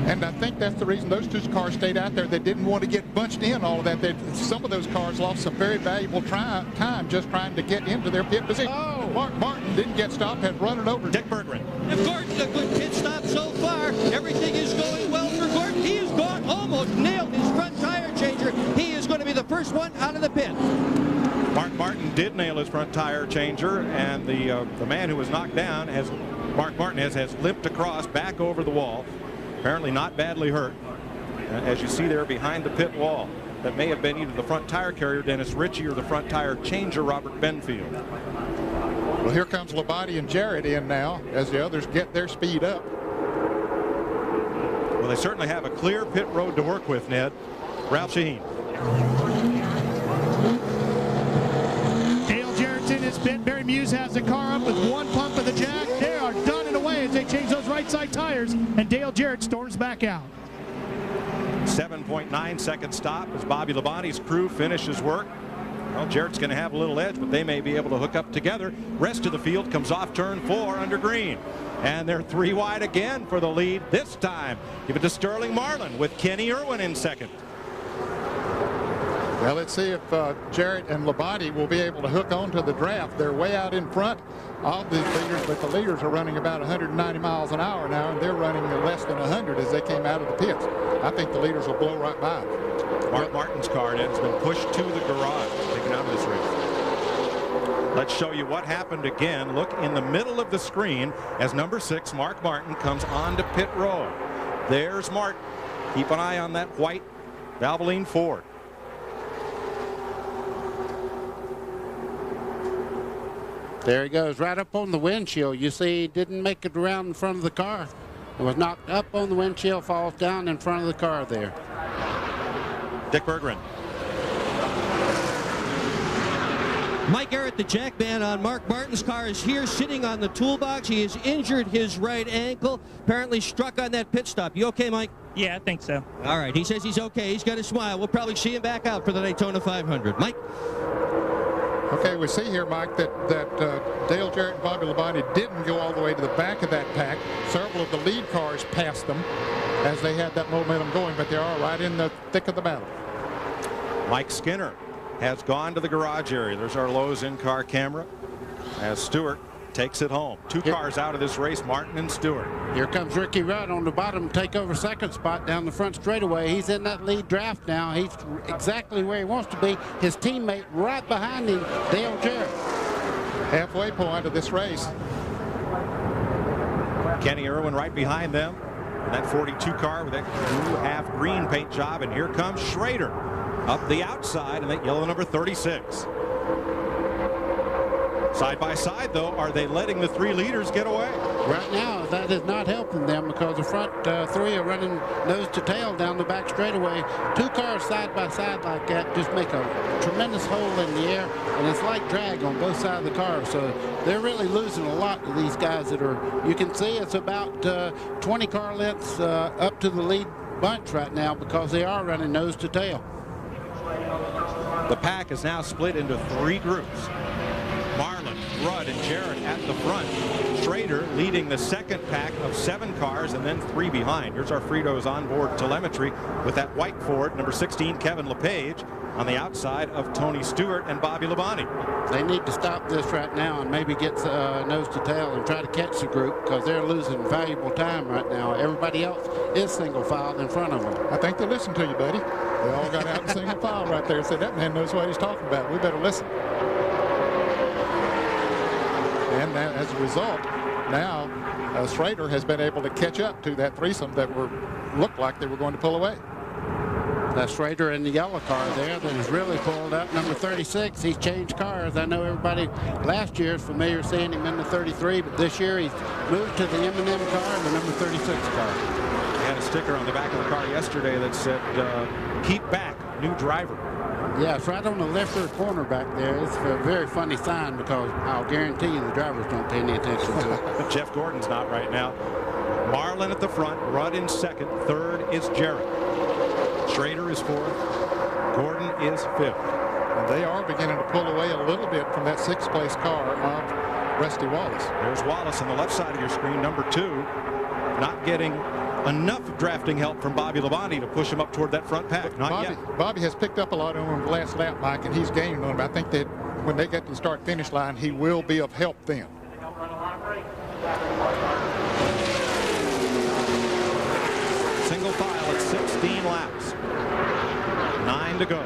And I think that's the reason those 2 cars stayed out there. They didn't want to get bunched in all of that. Some of those cars lost some very valuable time just trying to get into their pit position. Oh, Mark Martin didn't get stopped, had run it over Dick Berggren. If Gordon, a good pit stop so far. Everything is going well for Gordon. He has gone, almost nailed his front tire changer. He is going to be the first one out of the pit. Mark Martin did nail his front tire changer, and the man who was knocked down, Mark Martin has limped across back over the wall. Apparently not badly hurt, as you see there behind the pit wall. That may have been either the front tire carrier, Dennis Ritchie, or the front tire changer, Robert Benfield. Well, here comes Labonte and Jarrett in now as the others get their speed up. Well, they certainly have a clear pit road to work with, Ned. Ralph Shaheen. Dale Jarrett's in his pit. Barry Muse has the car up with 1 pump of the jack. They are done and away as they change those right side tires, and Dale Jarrett storms back out. 7.9 second stop as Bobby Labonte's crew finishes work. Well, Jarrett's going to have a little edge, but they may be able to hook up together. Rest of the field comes off turn 4 under green. And they're 3 wide again for the lead. This time, give it to Sterling Marlin with Kenny Irwin in second. Well, let's see if Jarrett and Labonte will be able to hook on to the draft. They're way out in front of these leaders, but the leaders are running about 190 miles an hour now, and they're running less than 100 as they came out of the pits. I think the leaders will blow right by. Mark Martin's car has been pushed to the garage, taken out of this race. Let's show you what happened again. Look in the middle of the screen as number 6, Mark Martin, comes onto pit road. There's Martin. Keep an eye on that white Valvoline Ford. There he goes, right up on the windshield. You see, he didn't make it around in front of the car. It was knocked up on the windshield, falls down in front of the car there. Dick Berggren. Mike Garrett, the jackman on Mark Martin's car, is here sitting on the toolbox. He has injured his right ankle, apparently struck on that pit stop. You okay, Mike? Yeah, I think so. All right, he says he's okay. He's got a smile. We'll probably see him back out for the Daytona 500. Mike? Okay, we see here, Mike, that Dale Jarrett and Bobby Labonte didn't go all the way to the back of that pack. Several of the lead cars passed them as they had that momentum going, but they are right in the thick of the battle. Mike Skinner has gone to the garage area. There's our Lowe's in-car camera as Stewart takes it home. 2 cars out of this race, Martin and Stewart. Here comes Ricky Rudd on the bottom to take over second spot down the front straightaway. He's in that lead draft now. He's exactly where he wants to be. His teammate right behind him, Dale Jarrett. Halfway point of this race. Kenny Irwin right behind them. And that 42 car with that blue half green paint job. And here comes Schrader up the outside in that yellow number 36. Side by side, though, are they letting the 3 leaders get away? Right now, that is not helping them because the front 3 are running nose to tail down the back straightaway. 2 cars side by side like that just make a tremendous hole in the air, and it's like drag on both sides of the car. So they're really losing a lot to these guys that are, you can see it's about 20 car lengths up to the lead bunch right now because they are running nose to tail. The pack is now split into 3 groups. Marlin, Rudd, and Jarrett at the front. Schrader leading the second pack of 7 cars and then 3 behind. Here's our Fritos onboard telemetry with that white Ford, number 16, Kevin LePage, on the outside of Tony Stewart and Bobby Labonte. They need to stop this right now and maybe get nose to tail and try to catch the group because they're losing valuable time right now. Everybody else is single filed in front of them. I think they listened to you, buddy. They all got out in single file right there and said, that man knows what he's talking about. We better listen. And as a result, now Schrader has been able to catch up to that threesome that looked like they were going to pull away. That's Schrader in the yellow car there that has really pulled up. Number 36, he's changed cars. I know everybody last year is familiar seeing him in the 33, but this year he's moved to the M&M car and the number 36 car. He had a sticker on the back of the car yesterday that said, keep back, new driver. Yeah, it's right on the left rear corner back there. It's a very funny sign because I'll guarantee you the drivers don't pay any attention to it. Jeff Gordon's not right now. Marlin at the front, Rudd in second, third is Jarrett. Schrader is fourth, Gordon is fifth. And they are beginning to pull away a little bit from that 6th place car of Rusty Wallace. There's Wallace on the left side of your screen, number 2, not getting enough drafting help from Bobby Labonte to push him up toward that front pack. Not yet. Bobby has picked up a lot on him the last lap, Mike, and he's gaining on him. I think that when they get to the start-finish line, he will be of help then. Single file at 16 laps. 9 to go.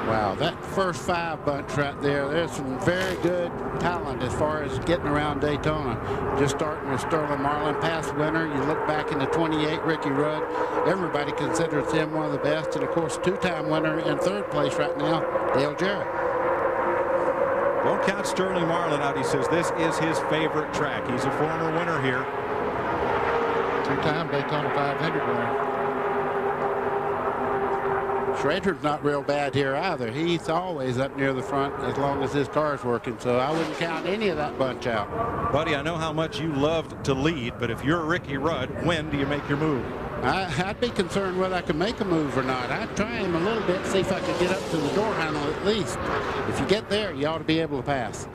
Wow, that first 5 bunch right there, there's some very good talent as far as getting around Daytona. Just starting with Sterling Marlin, past winner. You look back in the 28, Ricky Rudd. Everybody considers him one of the best. And, of course, 2-time winner in 3rd place right now, Dale Jarrett. Won't count Sterling Marlin out. He says this is his favorite track. He's a former winner here. 2-time Daytona 500 winner. Schrader's not real bad here either. He's always up near the front as long as his car's working, so I wouldn't count any of that bunch out. Buddy, I know how much you loved to lead, but if you're Ricky Rudd, when do you make your move? I'd be concerned whether I could make a move or not. I'd try him a little bit, see if I could get up to the door handle at least. If you get there, you ought to be able to pass.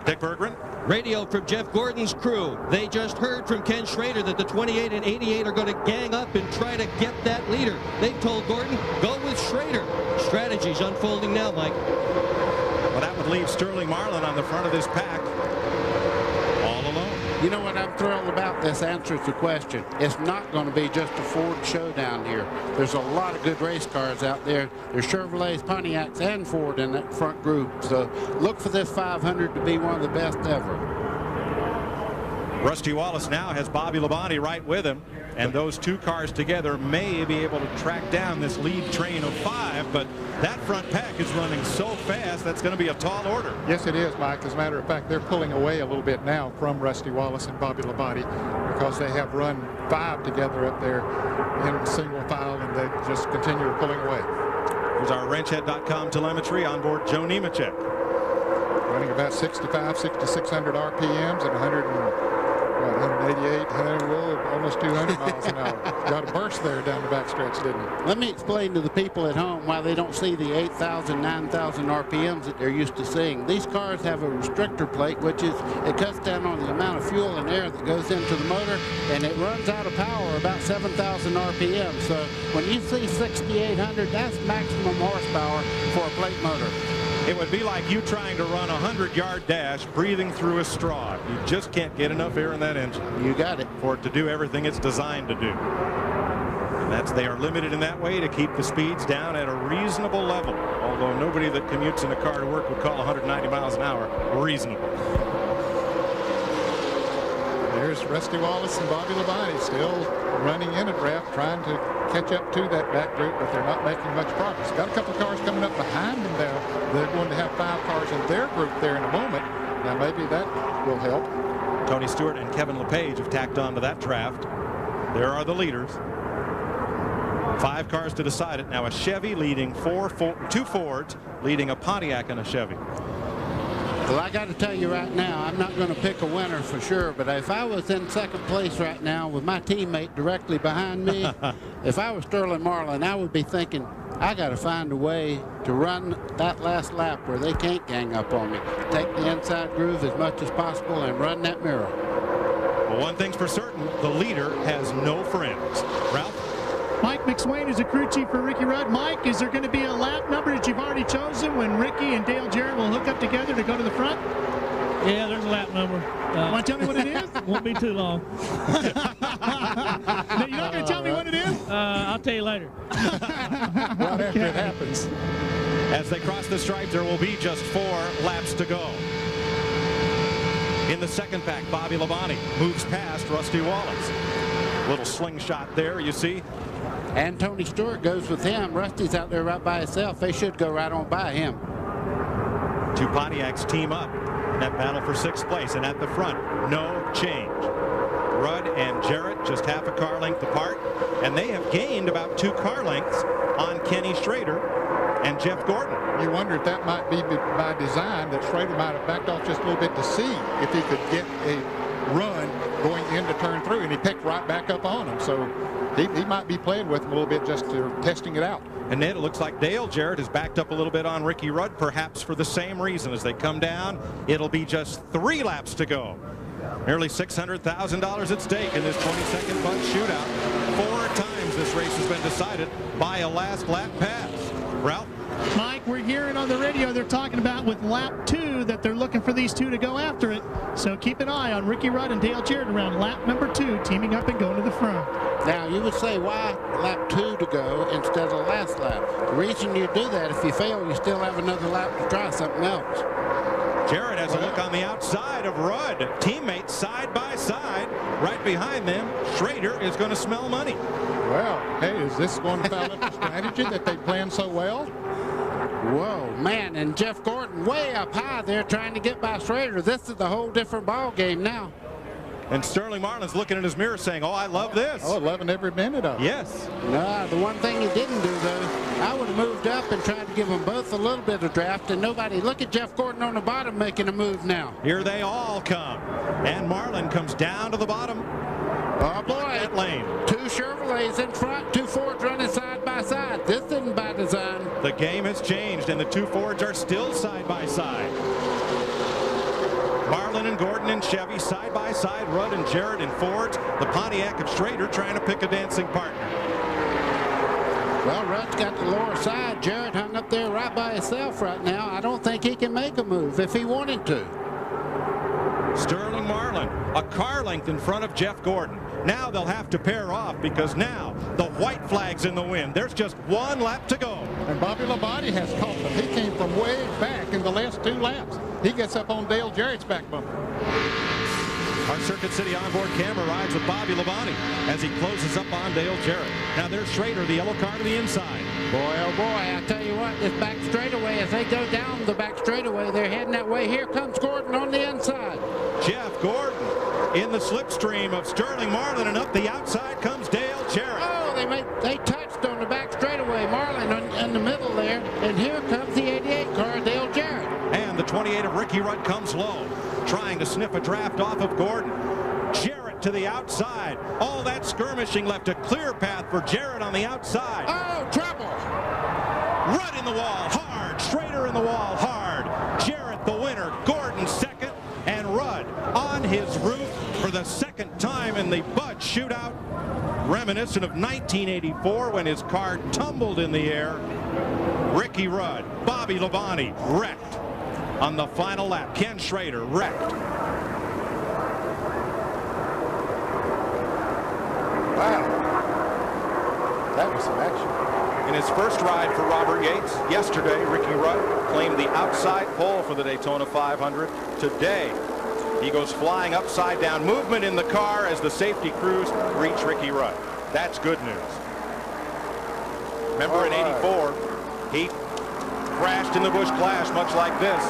Dick Berggren? Radio from Jeff Gordon's crew. They just heard from Ken Schrader that the 28 and 88 are going to gang up and try to get that leader. They told Gordon, go with Schrader. Strategy's unfolding now, Mike. Well, that would leave Sterling Marlin on the front of this pack all alone. You know what I'm thrilled about? This answers the question. It's not going to be just a Ford showdown here. There's a lot of good race cars out there. There's Chevrolets, Pontiacs, and Ford in that front group. So look for this 500 to be one of the best ever. Rusty Wallace now has Bobby Labonte right with him, and those 2 cars together may be able to track down this lead train of 5, but that front pack is running so fast that's going to be a tall order. Yes, it is, Mike. As a matter of fact, they're pulling away a little bit now from Rusty Wallace and Bobby Labonte because they have run 5 together up there in single file, and they just continue pulling away. Here's our wrenchhead.com telemetry on board Joe Nemechek. Running about 6,600 RPMs and 188, almost 200 miles an hour. Got a burst there down the backstretch, didn't he? Let me explain to the people at home why they don't see the 8,000, 9,000 RPMs that they're used to seeing. These cars have a restrictor plate, which is, it cuts down on the amount of fuel and air that goes into the motor, and it runs out of power about 7,000 RPM. So when you see 6,800, that's maximum horsepower for a plate motor. It would be like you trying to run a 100-yard dash breathing through a straw. You just can't get enough air in that engine. You got it. For it to do everything it's designed to do. And they are limited in that way to keep the speeds down at a reasonable level. Although nobody that commutes in a car to work would call 190 miles an hour reasonable. There's Rusty Wallace and Bobby Labonte still running in a draft, trying to catch up to that back group, but they're not making much progress. Got a couple of cars coming up behind them now. They're going to have 5 cars in their group there in a moment. Now maybe that will help. Tony Stewart and Kevin LePage have tacked on to that draft. There are the leaders. 5 cars to decide it. Now a Chevy leading 2 Fords leading a Pontiac and a Chevy. Well, I got to tell you right now, I'm not going to pick a winner for sure, but if I was in 2nd place right now with my teammate directly behind me, if I was Sterling Marlin, I would be thinking, I got to find a way to run that last lap where they can't gang up on me. Take the inside groove as much as possible and run that mirror. Well, one thing's for certain, the leader has no friends. Ralph? Mike McSwain is a crew chief for Ricky Rudd. Mike, is there going to be a lap number that you've already chosen when Ricky and Dale Jarrett will hook up together to go to the front? Yeah, there's a lap number. Want to tell me what it is? Won't be too long. You're not going to tell me what it is? I'll tell you later. Right after it happens. As they cross the stripe, there will be just 4 laps to go. In the second pack, Bobby Labonte moves past Rusty Wallace. Little slingshot there, you see. And Tony Stewart goes with him. Rusty's out there right by himself. They should go right on by him. 2 Pontiacs team up in that battle for 6th place. And at the front, no change. Rudd and Jarrett just half a car length apart. And they have gained about 2 car lengths on Kenny Schrader and Jeff Gordon. You wonder if that might be by design, that Schrader might have backed off just a little bit to see if he could get a run going into turn 3, and he picked right back up on him. So he might be playing with him a little bit, just testing it out. And then it looks like Dale Jarrett has backed up a little bit on Ricky Rudd, perhaps for the same reason. As they come down, it'll be just 3 laps to go. Nearly $600,000 at stake in this 22nd Bud Shootout. 4 times this race has been decided by a last lap pass. Ralph? Mike, we're hearing on the radio they're talking about with lap 2 that they're looking for these two to go after it. So keep an eye on Ricky Rudd and Dale Jarrett around lap number 2, teaming up and going to the front. Now, you would say, why lap 2 to go instead of last lap? The reason you do that, if you fail, you still have another lap to try something else. Jarrett has a look on the outside of Rudd. Teammates side by side. Right behind them, Schrader is going to smell money. Well, hey, is this going to follow the strategy that they planned so well? Whoa, man, and Jeff Gordon way up high there trying to get by Schrader. This is a whole different ball game now. And Sterling Marlin's looking in his mirror saying, oh, I love this. Oh, loving every minute of it. Yes. No, the one thing he didn't do, though, I would have moved up and tried to give them both a little bit of draft, and nobody. Look at Jeff Gordon on the bottom making a move now. Here they all come. And Marlin comes down to the bottom. Oh, boy. That lane. 2 Chevrolets in front, 2 Fords running side by side. This isn't by design. The game has changed, and the 2 Fords are still side by side. Marlin and Gordon and Chevy side by side. Rudd and Jarrett in Fords. The Pontiac of Schrader trying to pick a dancing partner. Well, Rudd's got the lower side. Jarrett hung up there right by himself right now. I don't think he can make a move if he wanted to. Sterling Marlin, a car length in front of Jeff Gordon. Now they'll have to pair off because now the white flag's in the wind. There's just 1 lap to go. And Bobby Labonte has caught them. He came from way back in the last 2 laps. He gets up on Dale Jarrett's back bumper. Our Circuit City onboard camera rides with Bobby Labonte as he closes up on Dale Jarrett. Now there's Schrader, the yellow car to the inside. Boy, oh boy, I tell you what, this back straightaway, as they go down the back straightaway, they're heading that way. Here comes Gordon on the inside. Jeff Gordon in the slipstream of Sterling Marlin, and up the outside comes Dale Jarrett. Oh, they touched on the back straightaway. Marlin in the middle there, and here comes the 88 car, Dale Jarrett. And the 28 of Ricky Rudd comes low, trying to sniff a draft off of Gordon. Jarrett to the outside. All that skirmishing left a clear path for Jarrett on the outside. Oh, trouble. Rudd in the wall, hard. Schrader in the wall, hard. Jarrett the winner, Gordon second, and Rudd on his roof for the 2nd time in the Bud Shootout. Reminiscent of 1984 when his car tumbled in the air. Ricky Rudd, Bobby Labonte wrecked on the final lap. Ken Schrader wrecked. Wow. That was some action. In his first ride for Robert Yates yesterday, Ricky Rudd claimed the outside pole for the Daytona 500. Today, he goes flying upside down. Movement in the car as the safety crews reach Ricky Rudd. That's good news. Remember in '84, he crashed in the Busch Clash much like this.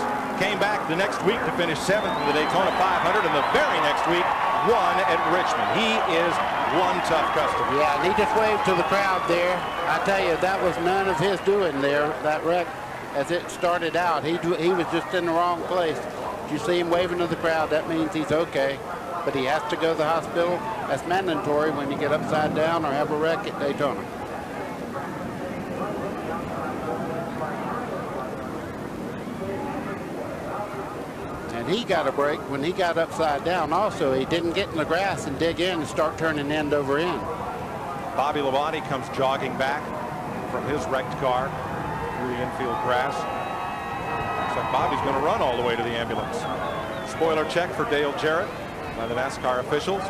Came back the next week to finish 7th in the Daytona 500, and the very next week won at Richmond. He is one tough customer. Yeah, and he just waved to the crowd there. I tell you, that was none of his doing there. That wreck, as it started out, he was just in the wrong place. If you see him waving to the crowd, that means he's okay. But he has to go to the hospital. That's mandatory when you get upside down or have a wreck at Daytona. And he got a break when he got upside down also. He didn't get in the grass and dig in and start turning end over end. Bobby Labonte comes jogging back from his wrecked car through the infield grass. Looks like Bobby's going to run all the way to the ambulance. Spoiler check for Dale Jarrett by the NASCAR officials.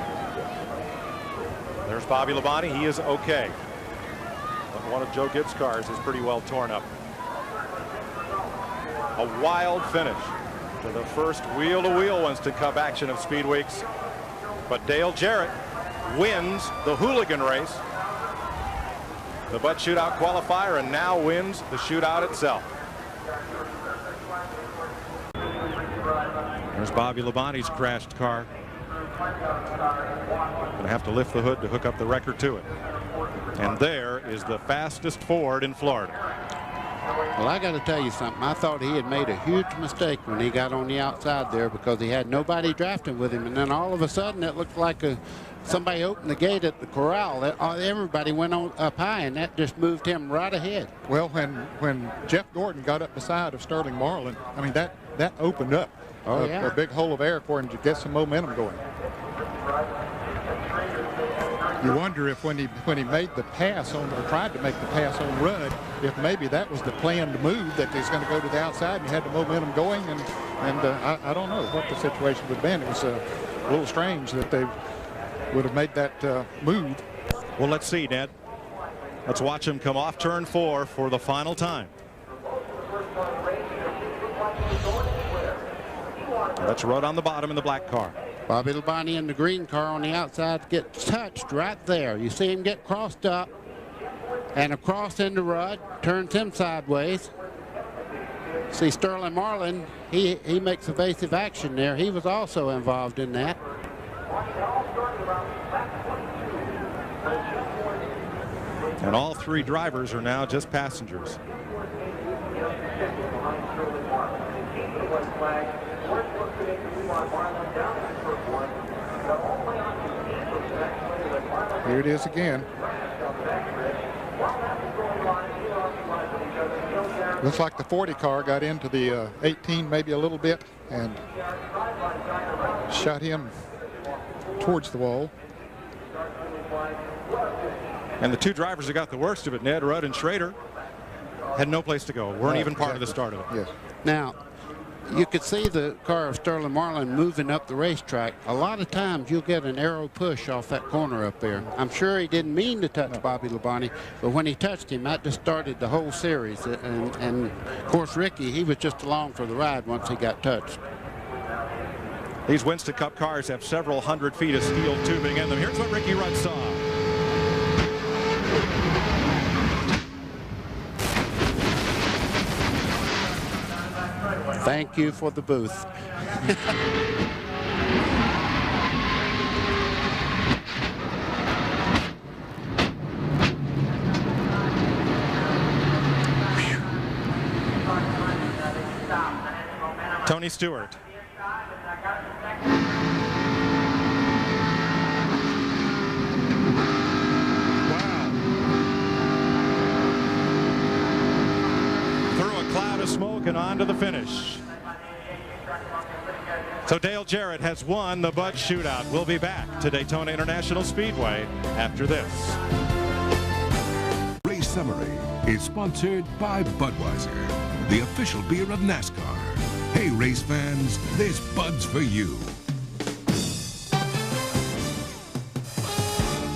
There's Bobby Labonte. He is okay. But one of Joe Gibbs' cars is pretty well torn up. A wild finish to the first wheel-to-wheel Winston Cup action of Speed Weeks. But Dale Jarrett wins the hooligan race, the Bud Shootout qualifier, and now wins the shootout itself. There's Bobby Labonte's crashed car. Gonna have to lift the hood to hook up the record to it. And there is the fastest Ford in Florida. Well, I got to tell you something. I thought he had made a huge mistake when he got on the outside there because he had nobody drafting with him. And then all of a sudden, it looked like somebody opened the gate at the corral. Everybody went on up high, and that just moved him right ahead. Well, when Jeff Gordon got up beside of Sterling Marlin, I mean, that opened up a big hole of air for him to get some momentum going. You wonder if when he made the pass on, or tried to make the pass on Rudd, if maybe that was the planned move, that he's going to go to the outside and he had the momentum going, and I don't know what the situation would have been. It was a little strange that they would have made that move. Well, let's see, Ned. Let's watch him come off turn 4 for the final time. That's Rudd on the bottom in the black car. Bobby Labonte in the green car on the outside gets touched right there. You see him get crossed up and across into Rudd, turns him sideways. See Sterling Marlin, he makes evasive action there. He was also involved in that. And all 3 drivers are now just passengers. Here it is again. Looks like the 40 car got into the 18 maybe a little bit and shot him towards the wall. And the 2 drivers that got the worst of it, Ned, Rudd and Schrader, had no place to go. Weren't even part of the start of it. Yes. Now, you could see the car of Sterling Marlin moving up the racetrack. A lot of times you'll get an arrow push off that corner up there. I'm sure he didn't mean to touch Bobby Labonte, but when he touched him, that just started the whole series. And of course, Ricky, he was just along for the ride once he got touched. These Winston Cup cars have several hundred feet of steel tubing in them. Here's what Ricky Rudd saw. Thank you for the booth. Tony Stewart. Smoke and on to the finish. So Dale Jarrett has won the Bud Shootout. We'll be back to Daytona International Speedway after this. Race Summary is sponsored by Budweiser, the official beer of NASCAR. Hey race fans, this Bud's for you.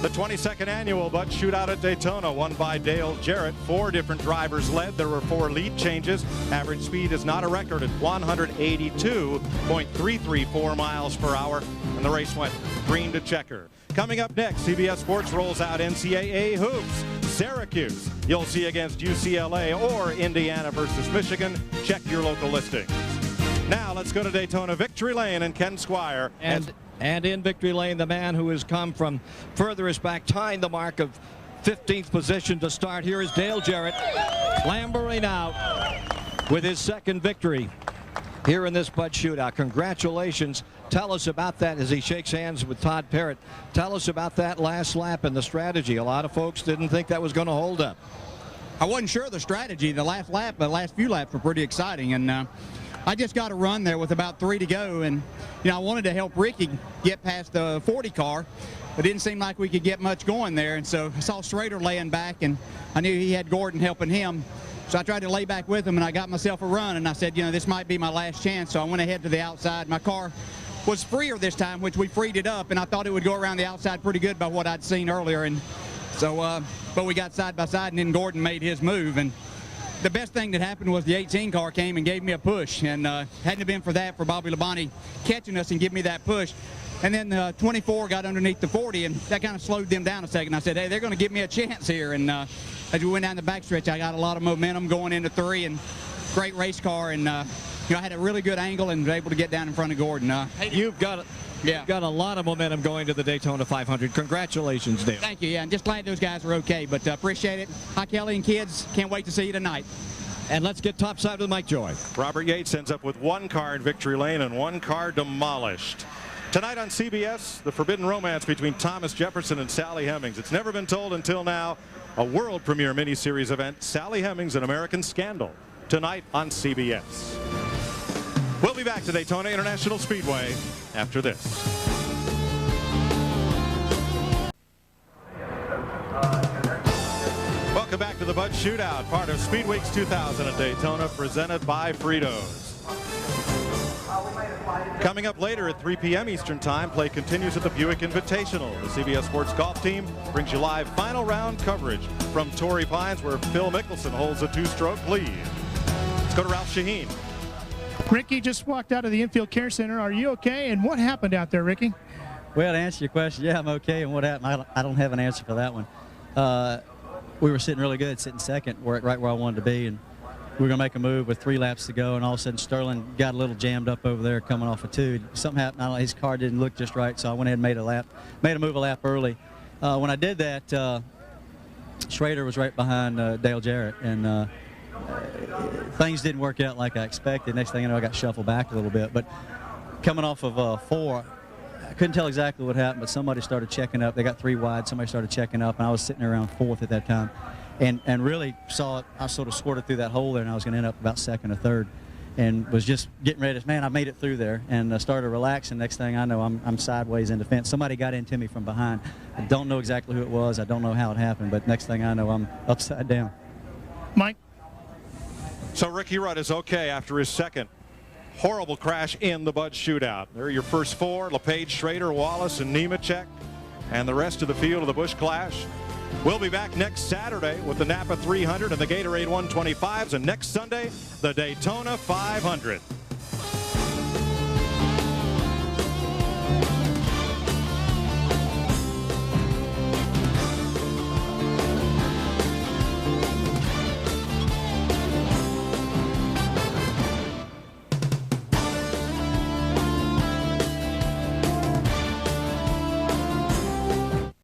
The 22nd annual Bud Shootout at Daytona, won by Dale Jarrett. 4 different drivers led. There were 4 lead changes. Average speed is not a record at 182.334 miles per hour. And the race went green to checker. Coming up next, CBS Sports rolls out NCAA hoops. Syracuse, you'll see against UCLA, or Indiana versus Michigan. Check your local listings. Now let's go to Daytona Victory Lane and Ken Squire. And in Victory Lane, the man who has come from furthest back, tying the mark of 15th position to start. Here is Dale Jarrett clambering out with his 2nd victory here in this Bud Shootout. Congratulations. Tell us about that as he shakes hands with Todd Parrott. Tell us about that last lap and the strategy. A lot of folks didn't think that was going to hold up. I wasn't sure of the strategy. The last few laps were pretty exciting, and I just got a run there with about 3 to go, and I wanted to help Ricky get past the 40 car. It didn't seem like we could get much going there, and so I saw Schrader laying back, and I knew he had Gordon helping him. So I tried to lay back with him, and I got myself a run, and I said, this might be my last chance. So I went ahead to the outside. My car was freer this time, which we freed it up, and I thought it would go around the outside pretty good by what I'd seen earlier. And so, but we got side by side, and then Gordon made his move. And the best thing that happened was the 18 car came and gave me a push, and hadn't it been for that, for Bobby Labonte catching us and giving me that push. And then 24 got underneath the 40, and that kind of slowed them down a second. I said, hey, they're going to give me a chance here. And as we went down the backstretch, I got a lot of momentum going into 3, and great race car. And I had a really good angle and was able to get down in front of Gordon. You've got a lot of momentum going to the Daytona 500. Congratulations, Dale. Thank you. Yeah, I'm just glad those guys are okay, but appreciate it. Hi, Kelly and kids. Can't wait to see you tonight. And let's get topside with Mike Joy. Robert Yates ends up with one car in victory lane and one car demolished. Tonight on CBS, the forbidden romance between Thomas Jefferson and Sally Hemings. It's never been told until now. A world premiere miniseries event, Sally Hemings, An American Scandal, tonight on CBS. We'll be back to Daytona International Speedway after this. Welcome back to the Bud Shootout, part of Speed Weeks 2000 at Daytona, presented by Fritos. Coming up later at 3 p.m. Eastern Time, play continues at the Buick Invitational. The CBS Sports Golf Team brings you live final round coverage from Torrey Pines, where Phil Mickelson holds a two-stroke lead. Let's go to Ralph Shaheen. Ricky just walked out of the infield care center. Are you okay? And what happened out there, Ricky? Well, to answer your question, yeah, I'm okay. And what happened, I don't have an answer for that one. We were sitting really good, sitting second, right where I wanted to be, and we were going to make a move with 3 laps to go, and all of a sudden Sterling got a little jammed up over there coming off of 2. Something happened. I don't know, his car didn't look just right, so I went ahead and made a move a lap early. When I did that, Schrader was right behind Dale Jarrett, and things didn't work out like I expected. Next thing you know, I got shuffled back a little bit. But coming off of 4, I couldn't tell exactly what happened, but somebody started checking up. They got 3 wide. Somebody started checking up, and I was sitting around 4th at that time. And really saw it. I sort of squirted through that hole there, and I was going to end up about 2nd or 3rd, and was just getting ready to, man, I made it through there, and started relaxing. Next thing I know, I'm sideways in the fence. Somebody got into me from behind. I don't know exactly who it was. I don't know how it happened, but next thing I know, I'm upside down. Mike? So Ricky Rudd is okay after his second horrible crash in the Bud Shootout. There are your first 4, LePage, Schrader, Wallace, and Nemechek, and the rest of the field of the Busch Clash. We'll be back next Saturday with the Napa 300 and the Gatorade 125s, and next Sunday, the Daytona 500.